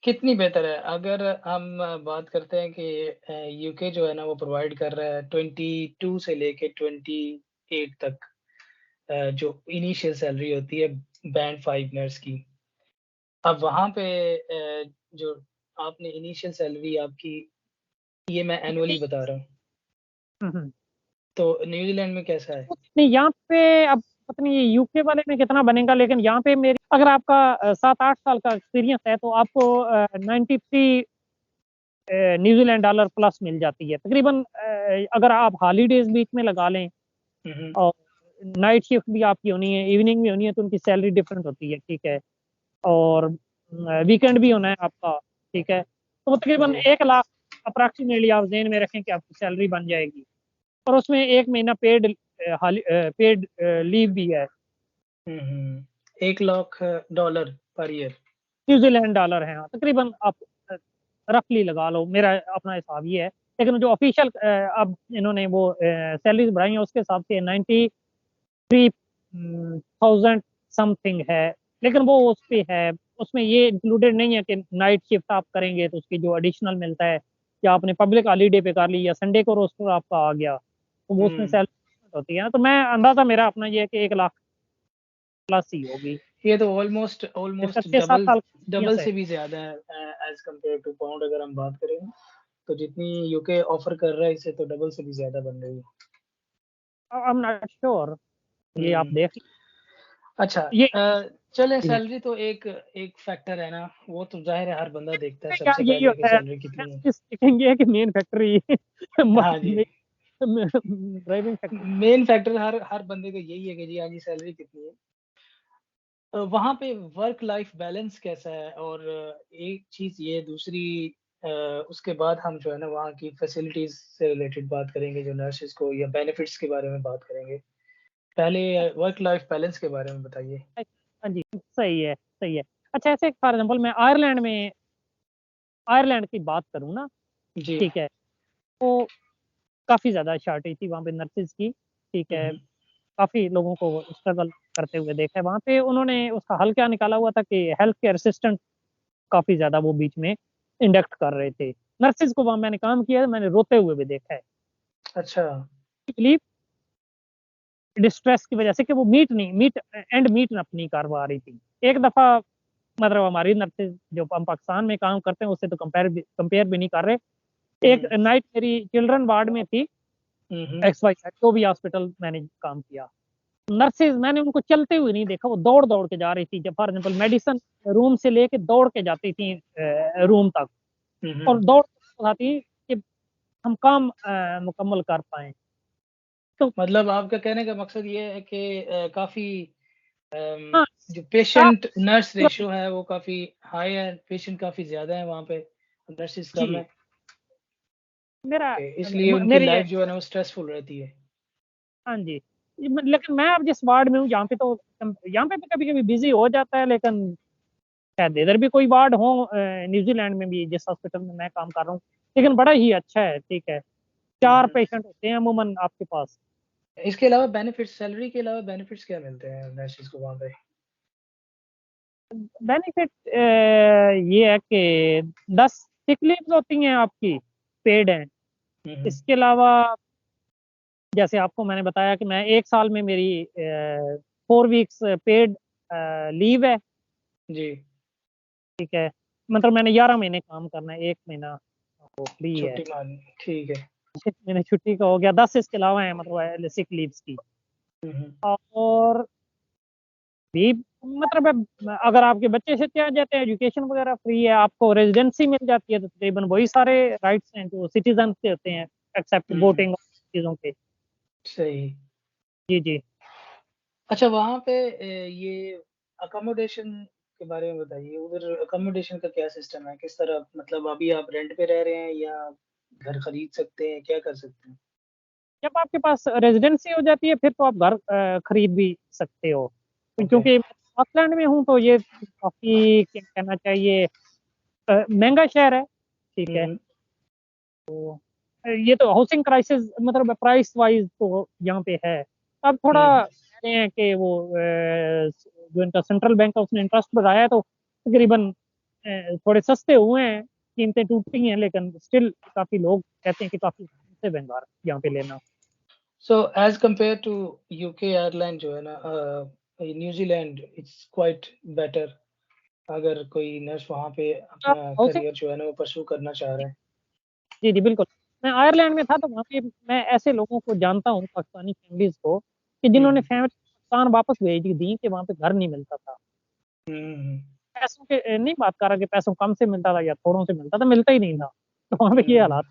कितनी बेहतर है? अगर हम बात करते हैं कि यूके जो है ना वो प्रोवाइड कर रहा है 22 से लेके 28 तक जो इनिशियल सैलरी होती है बैंड 5 नर्स की। अब वहाँ पे जो आपने इनिशियल सैलरी आपकी ये मैं एनुअली बता रहा हूँ। हुँ, हुँ। तो न्यूज़ीलैंड में कैसा है? नहीं, यहाँ पे अब पता नहीं ये यूके वाले में कितना बनेगा, लेकिन यहाँ पे मेरी अगर आपका 7-8 साल का एक्सपीरियंस है तो आपको 93 न्यूज़ीलैंड डॉलर प्लस मिल जाती है। तकरीबन अगर आप हॉलिडेज़ बीच में लगा लें हुँ, हुँ। और नाइट शिफ्ट भी आपकी होनी है, इवनिंग भी होनी है, तो उनकी सैलरी डिफरेंट होती है, ठीक है? और वीकेंड भी होना है आपका, ठीक है? तो वो तकरीबन जी। 1 लाख अप्रॉक्सिमेटली आप ज़हन में रखें कि आपकी सैलरी बन जाएगी। और उसमें 1 महीना पेड लीव भी है। हुँ, हुँ। 1 lakh dollar per year. New Zealand dollar है, हाँ, तकरीबन आप रफली लगा लो, मेरा अपना हिसाब ये है। लेकिन जो ऑफ़िशियल अब इन्होंने वो सैलरीज़ बढ़ाई हैं, उसके हिसाब से 93,000 समथिंग है। लेकिन वो उस पे है, उसमें ये इंक्लूडेड नहीं है कि नाइट शिफ्ट आप करेंगे तो उसकी जो एडिशनल मिलता है, या आपने पब्लिक हॉलिडे पे कर ली या संडे को रोस्टर आपका आ गया, तो वो उसमें हुँ। सैलरी होती है ना, तो मैं अंदाज़ा मेरा अपना ये है कि 1 लाख प्लस ही होगी। ये तो ऑलमोस्ट इसका ऑलमोस्ट 6-7 साल का डबल एक्सपीरियंस है। से भी ज़्यादा है एज़ कम्पेयर टू पाउंड अगर हम बात करें ना, तो जितनी यूके ऑफ़र कर रहा है इससे तो डबल से भी ज़्यादा बन रही है। आई एम नॉट श्योर, ये आप हुँ। देख अच्छा ये चलें जी। सैलरी तो एक एक फैक्टर है ना, वो तो ज़ाहिर है हर बंदा देखता है यार सबसे यही पहले कि होता है, सैलरी कितनी है। सीखेंगे कि मेन फैक्ट्री हाँ जी। Driving factory. मेन फैक्टर हर बंदे का यही है कि जी हाँ जी सैलरी कितनी है। वहाँ पे वर्क लाइफ बैलेंस कैसा है? और एक चीज़ ये दूसरी अ, उसके बाद हम जो है ना वहाँ की फैसिलिटीज़ से रिलेटेड बात करेंगे जो नर्सेज़ को या बेनिफिट्स के बारे में बात करेंगे। पहले वर्क लाइफ बैलेंस के बारे में बताइए? हाँ जी, सही है, सही है। अच्छा, ऐसे फॉर एग्ज़ाम्पल मैं आयरलैंड की बात करूँ ना, जी। ठीक है, तो काफ़ी ज़्यादा शॉर्टेज थी वहाँ पे नर्सेज़ की, ठीक हुँ, है। हुँ। काफ़ी लोगों को स्ट्रगल करते हुए देखा है। वहाँ पे उन्होंने उसका हल क्या निकाला हुआ था कि हेल्थ केयर असिस्टेंट काफ़ी ज़्यादा वो बीच में इंडक्ट कर रहे थे। नर्सेज़ को वहाँ मैंने काम किया है, मैंने रोते हुए भी देखा है। अच्छा। तकलीफ डिस्ट्रेस की वजह से कि वो एंड मीट नहीं कर पा रही थी। एक दफ़ा मतलब हमारी नर्सेज़ जो हम पाकिस्तान में काम करते हैं उससे तो कंपेयर भी नहीं कर रहे। एक हुँ। नाइट मेरी चिल्ड्रन वार्ड में थी, हुँ, हुँ। XYZ जो भी हॉस्पिटल मैंने काम किया। नर्सेज़ मैंने उनको चलते हुए नहीं देखा, वो दौड़-दौड़ के जा रही थी। जब फॉर एग्ज़ाम्पल मेडिसिन रूम से लेके दौड़ के जाती थी रूम तक, हुँ, और हुँ। दौड़ के आती कि हम काम मुकम्मल कर पाएँ। तो मतलब आपका कहने का मकसद ये है कि काफ़ी अम, हाँ, जो स्टाफ पेशेंट नर्स मतलब रेशियो है वो काफ़ी हाई है, पेशेंट काफ़ी ज़्यादा है वहाँ पे, नर्सेज़ कम जी, है। मेरा ओके, इसलिए उनकी मेरी लाइफ़ जो है ना वो स्ट्रेसफुल रहती है। हाँ जी। लेकिन मैं अब जिस वार्ड में हूँ यहाँ पे तो यहाँ पे भी कभी-कभी बिज़ी हो जाता है, लेकिन शायद इधर भी कोई वार्ड हो न्यूज़ीलैंड में भी जिस हॉस्पिटल में मैं काम कर रहा हूँ। लेकिन बड़ा ही अच्छा है, ठीक है। हुँ, 4 हुँ। पेशेंट होते हैं अमूमन आपके पास। इसके अलावा बेनिफिट्स सैलरी के अलावा बेनिफिट्स क्या मिलते हैं नर्सेज़ को वहाँ पे? बेनिफिट ये है कि 10 सिक लीव्स होती हैं आपकी, पेड हैं। हुँ, हुँ। इसके अलावा जैसे आपको मैंने बताया कि मैं 1 साल में मेरी 4 वीक्स पेड लीव है, जी, ठीक है। मतलब मैंने 11 महीने काम करना है, 1 महीना वो फ्री है। छुट्टी मारनी, ठीक है। 6 महीने छुट्टी का हो गया, 10 इसके अलावा है मतलब सिक लीव्स की। हुँ, हुँ। और भी मतलब अगर आपके बच्चे से आ जाते हैं, एजुकेशन वगैरह फ्री है, आपको रेज़िडेंसी मिल जाती है, तो तकरीबन वही सारे राइट्स हैं जो सिटीज़न के होते हैं, एक्सेप्ट हुँ, हुँ। वोटिंग चीज़ों के। सही। जी, जी। अच्छा वहाँ पे ये अकोमोडेशन के बारे में बताइए, उधर अकोमोडेशन का क्या सिस्टम है? किस तरह मतलब अभी आप रेंट पे रह रहे हैं या घर खरीद सकते हैं, क्या कर सकते हैं? जब आपके पास रेज़िडेंसी हो जाती है, फिर तो आप घर खरीद भी सकते हो। ओके। क्योंकि ऑकलैंड में हूँ, तो ये काफ़ी क्या कहना चाहिए महँगा शहर है, ठीक हुँ, है। हुँ। ये तो हाउसिंग क्राइसिस मतलब प्राइस वाइज़ तो यहाँ पे है। अब हुँ, थोड़ा हुँ। कह रहे हैं कि वो जो इनका सेंट्रल बैंक है उसने इंटरेस्ट बढ़ाया है, तो तकरीबन थोड़े सस्ते हुए हैं, कीमतें टूटी हैं, लेकिन स्टिल काफ़ी लोग कहते हैं कि काफ़ी से बेकार यहाँ पे लेना। So as compare to UK airline जो है ना न्यूज़ीलैंड इट्स क्वाइट बेटर अगर कोई नर्स वहाँ पे अपना हाउसिंग करियर जो है ना वो परस्यू करना चाह रहा है। जी, जी, बिल्कुल। मैं आयरलैंड में था तो वहाँ पे मैं ऐसे लोगों को जानता हूँ, पाकिस्तानी फैमिलीज़ को, कि हुँ, जिन्होंने हुँ। फैमिली पाकिस्तान वापस भेज दी कि वहाँ पे घर नहीं मिलता था। हुँ, हुँ, पैसों के नहीं बात कर रहा कि पैसों कम से मिलता था या थोड़ों से मिलता था, मिलता ही नहीं था। तो वहाँ पे ये हुँ, हालात,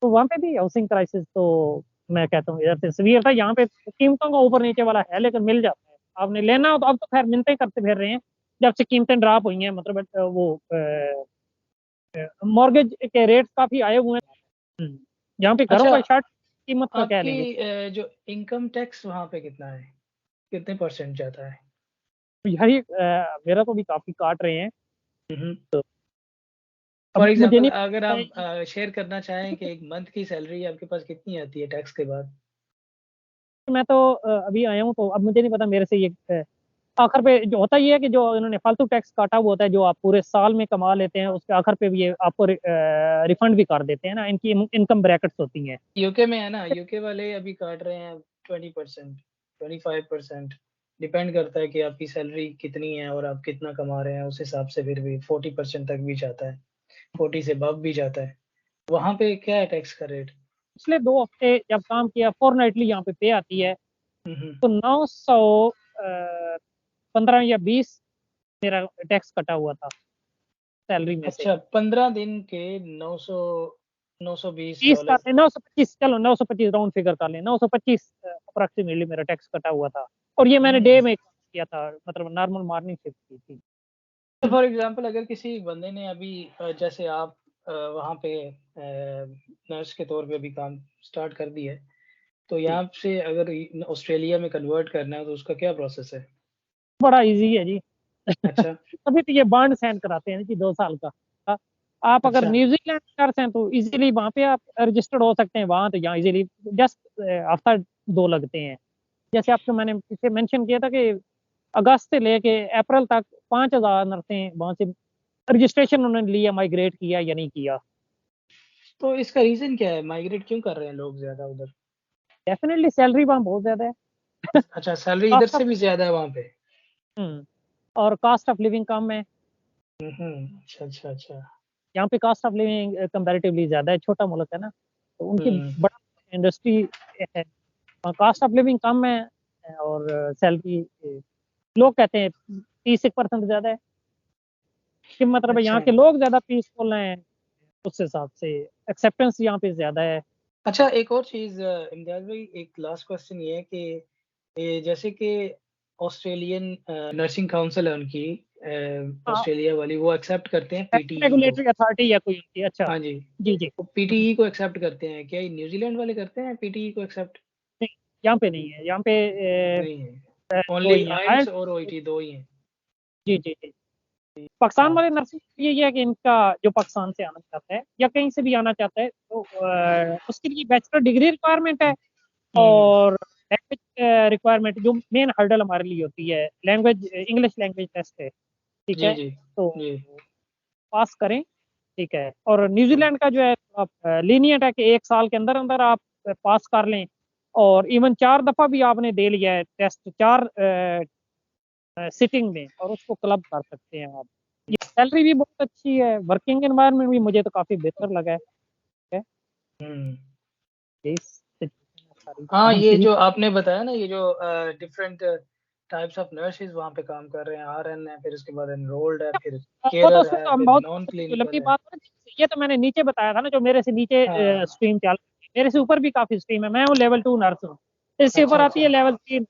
तो वहाँ पे भी हाउसिंग क्राइसिस तो मैं कहता हूँ इधर से सीवियर था, यहाँ पे कीमतों का ऊपर-नीचे वाला है, लेकिन मिल जाता है। आपने लेना हो तो अब तो खैर मिन्नतें करते फिर रहे हैं, जब से कीमतें ड्रॉप हुई हैं, मतलब मॉर्गेज के रेट्स काफ़ी आए हुए हैं। यहाँ पे घरों अच्छा का शार्ट कीमत का कह आपकी लेंगे। जो इनकम टैक्स वहाँ पे कितना है? कितने परसेंट जाता है? यही मेरा तो भी काफ़ी काट रहे हैं, हुँ, हुँ। तो अब फॉर मुझे एग्ज़ाम्पल नहीं अगर पता है आप कि शेयर करना चाहें कि एक मंथ की सैलरी आपके पास कितनी आती है टैक्स के बाद? मैं तो अभी आया हूँ, तो अब मुझे नहीं पता मेरे से ये आखिर पे जो होता ये है कि जो इन्होंने फालतू टैक्स काटा हुआ होता है, जो आप पूरे साल में कमा लेते हैं, उसके आखिर पे भी ये आपको रिफंड भी कर देते हैं ना, इनकी इनकम ब्रैकेट्स होती हैं। यूके में है ना, यूके वाले अभी काट रहे हैं 20%, 25% डिपेंड करता है कि आपकी सैलरी कितनी है और आप कितना कमा रहे हैं, उस हिसाब से फिर भी 40% तक भी जाता है, 40 से अबव भी जाता है। वहाँ पे क्या है टैक्स का रेट? पिछले 2 हफ्ते जब काम किया, फ़ॉर्टनाइटली यहाँ पे पे आती है, हुँ, हुँ। तो 900 15 या 20 मेरा टैक्स कटा हुआ था सैलरी में से। अच्छा 15 दिन के 900 30 का $920 925, चलो 925 राउंड फिगर कर लें, 925 अप्रॉक्सिमेटली मेरा टैक्स कटा हुआ था, और ये मैंने डे हुँ। में किया था, मतलब नॉर्मल मॉर्निंग शिफ्ट की थी। तो फॉर एग्ज़ाम्पल अगर किसी बंदे ने अभी जैसे आप वहाँ पे नर्स के तौर पे अभी काम स्टार्ट कर दिया है, तो जी, यहाँ से अगर ऑस्ट्रेलिया में कन्वर्ट करना है तो उसका क्या प्रोसेस है? बड़ा ईज़ी है जी। अच्छा, तभी तो ये बॉन्ड साइन कराते हैं कि 2 साल का। आप अगर अच्छा। न्यूज़ीलैंड में नर्स हैं तो ईज़िली वहाँ पे आप रजिस्टर्ड हो सकते हैं, वहाँ तो यहाँ ईज़िली जस्ट हफ्ता 2 लगते हैं। जैसे आपको मैंने पीछे मेंशन किया था कि अगस्त से लेके अप्रैल तक 5000 नर्सें वहाँ से रजिस्ट्रेशन उन्होंने लिया, माइग्रेट किया या नहीं किया। तो इसका रीज़न क्या है? माइग्रेट क्यों कर रहे हैं लोग ज़्यादा उधर? डेफ़िनिटली सैलरी वहाँ बहुत ज़्यादा है। अच्छा सैलरी इधर कॉस्ट ऑफ से भी ज़्यादा है वहाँ पे? हुँ, और कॉस्ट ऑफ लिविंग कम है। हुँ, हुँ। अच्छा, अच्छा, अच्छा। यहाँ पे कॉस्ट ऑफ लिविंग कंपैरेटिवली ज़्यादा है, छोटा मुल्क है ना, तो उनकी हुँ, बड़ा इंडस्ट्री है। कॉस्ट ऑफ लिविंग कम है और सैलरी लोग कहते हैं 30% ज़्यादा है, कि मतलब है यहाँ अच्छा। के लोग ज़्यादा पीसफुल हैं, उस हिसाब से एक्सेप्टेंस यहाँ पे ज़्यादा है। अच्छा एक और चीज़ इम्तियाज़ भाई एक लास्ट क्वेश्चन ये है कि ये जैसे कि ऑस्ट्रेलियन नर्सिंग काउंसिल है उनकी हाँ, ऑस्ट्रेलिया वाली वो एक्सेप्ट करते हैं पीटीई को। रेगुलेटरी अथॉरिटी या कोई उनकी, अच्छा। हाँ जी, जी, जी। वो पीटीई को एक्सेप्ट करते हैं। क्या ये न्यूज़ीलैंड वाले करते हैं पीटीई को एक्सेप्ट? नहीं, यहाँ पे नहीं है, यहाँ पे नहीं है। 2 ओनली ही हैं, आइल्स और ओईटी 2 ही हैं। जी, जी, जी। पाकिस्तान हाँ। वाले नर्सिंग के लिए ये है कि इनका जो पाकिस्तान से आना चाहता है या कहीं से भी आना चाहता है, तो उसके लिए बैचलर डिग्री रिक्वायरमेंट है, हुँ, और लैंग्वेज रिक्वायरमेंट जो मेन हर्डल हमारे लिए होती है, लैंग्वेज इंग्लिश लैंग्वेज टेस्ट है, ठीक जी, है? जी। तो जी। पास करें, ठीक है? और न्यूज़ीलैंड का जो है लीनिएंट है कि 1 साल के अंदर-अंदर आप पास कर लें, और इवन 4 दफ़ा भी आपने दे लिया है टेस्ट, 4 सिटिंग में, और उसको क्लब कर सकते हैं आप। ये सैलरी भी बहुत अच्छी है, वर्किंग एनवायरनमेंट भी मुझे तो काफ़ी बेहतर लगा है। हुँ। यही सिचुएशन है सारी। हाँ, अब हम ये सीवी जो आपने बताया ना ये जो डिफरेंट टाइप्स ऑफ नर्सेज़ वहाँ पे काम कर रहे हैं, आरएन है, फिर उसके बाद एनरोल्ड है, फिर वो तो केयरर उसमें है, तो हम फिर बहुत नॉन जो लंबी क्लिनिकल है। बात है ना, ये तो मैंने नीचे बताया था ना, जो मेरे से नीचे हाँ। स्ट्रीम चल रही है, मेरे से ऊपर भी काफ़ी स्ट्रीम है, मैं हूँ लेवल 2 नर्स हूँ। इससे अच्छा, ऊपर आती अच्छा। है लेवल 3,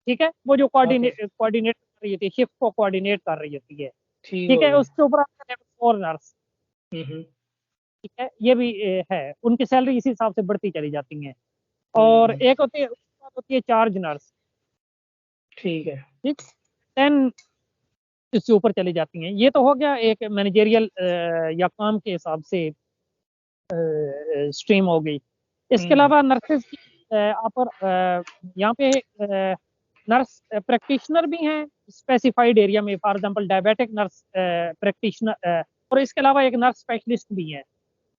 ठीक है? वो जो ओके, कोऑर्डिनेट कर रही होती है, शिफ्ट को कोऑर्डिनेट कर रही होती है, ठीक ठीक हो है? गया। उसके ऊपर आता है लेवल 4 नर्स, हुँ, हुँ। ठीक है? ये भी है, उनकी सैलरी इसी हिसाब से बढ़ती चली जाती है। हुँ, और हुँ। एक होती है, उसके बाद होती है चार्ज नर्स, ठीक है। ठीक? 10 इससे ऊपर चली जाती हैं। ये तो हो गया एक मैनेजेरियल या काम के हिसाब से स्ट्रीम हो गई। इसके हुँ, अलावा नर्सेज़ की अपर यहाँ पे नर्स प्रैक्टिशनर भी हैं स्पेसिफाइड एरिया में, for example diabetic nurse practitioner, और इसके अलावा एक नर्स स्पेशलिस्ट भी हैं,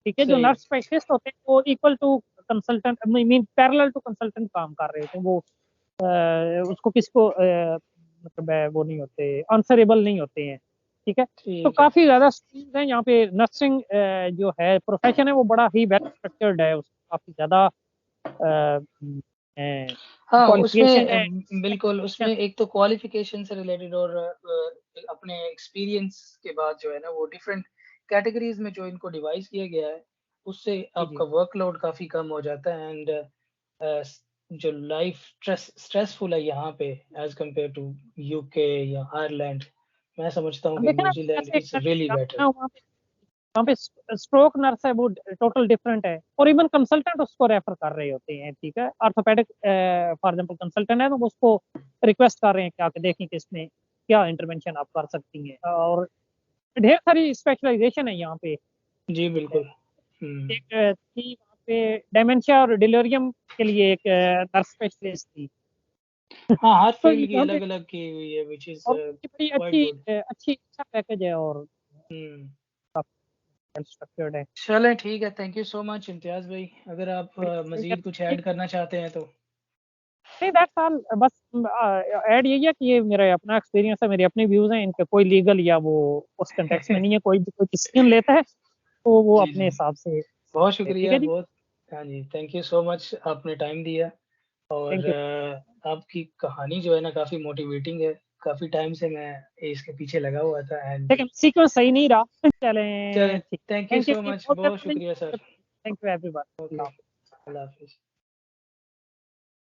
ठीक है। जो सही। नर्स स्पेशलिस्ट होते हैं वो equal to consultant, I mean parallel to consultant काम कर रहे होते हैं। वो उसको किसको मतलब वो नहीं होते, आंसरेबल नहीं होते हैं, ठीक है। तो ठीक है। काफी ज्यादा स्ट्रीम्स हैं यहाँ पे। नर्सिंग जो है प्रोफेशन है वो बड़ा ही वेल स्ट्रक्चर्ड है, उसमें काफी ज्यादा हाँ, क्वालिफिकेशन है। उसमें बिल्कुल, उसमें एक तो क्वालिफ़िकेशन से रिलेटेड और अपने एक्सपीरियंस के बाद जो है ना, वो डिफरेंट कैटेगरीज़ में जो इनको डिवाइस किया गया है, उससे जी जी आपका वर्कलोड काफ़ी कम हो जाता है एंड जो लाइफ़ स्ट्रेसफुल है यहाँ पे एज़ कंपेयर टू यूके या आयरलैंड, मैं समझता हूँ अब कि देखें ना, न्यूज़ीलैंड जैसे एक इज़ नर्स रियली यहाँ बेटर। पे वहाँ पे स्ट्रोक नर्स है, वो टोटल डिफरेंट है, और इवन कंसल्टेंट उसको रेफर कर रहे होते हैं, ठीक है। ऑर्थोपेडिक फॉर एग्जांपल कंसल्टेंट है तो वो उसको रिक्वेस्ट कर रहे हैं कि आके देखें कि इसमें क्या इंटरवेंशन आप कर सकती हैं, और ढेर सारी स्पेशलाइजेशन है यहाँ पे। जी, बिल्कुल। हुँ। एक थी वहाँ पे डायमेंशिया और डिलीरियम के लिए एक नर्स स्पेशलिस्ट थी। हाँ, हर तो फील्ड की यहाँ पे अलग-अलग की हुई है व्हिच इज़ और उनकी बड़ी क्वाइट गुड। अच्छा पैकेज है, और हुँ। वेल स्ट्रक्चर्ड है। चलें ठीक है, थैंक यू सो मच इम्तियाज़ भाई। अगर आप ठीक है, मज़ीद कुछ ऐड करना चाहते हैं तो? नहीं दैट्स ऑल, बस ऐड यही है कि ये मेरा अपना एक्सपीरियंस है, मेरे अपने व्यूज हैं, इनके कोई लीगल या वो उस कंटेक्स्ट में नहीं है। कोई भी कोई डिसीजन लेता है तो वो जी, अपने जी। हिसाब से, बहुत ठीक शुक्रिया, है जी। बहुत हाँ जी, थैंक यू सो मच आपने टाइम दिया और थैंक यू। आपकी कहानी जो है ना काफ़ी मोटिवेटिंग है। काफ़ी टाइम से मैं इसके पीछे लगा हुआ था एंड लेकिन सीक्वेंस सही नहीं रहा। चलें, चलें ठीक। Thank you thank you so जी, मच, बहुत बहुत मेहरबानी। शुक्रिया sir. Thank you everyone. Okay, अल्लाह हाफ़िज़।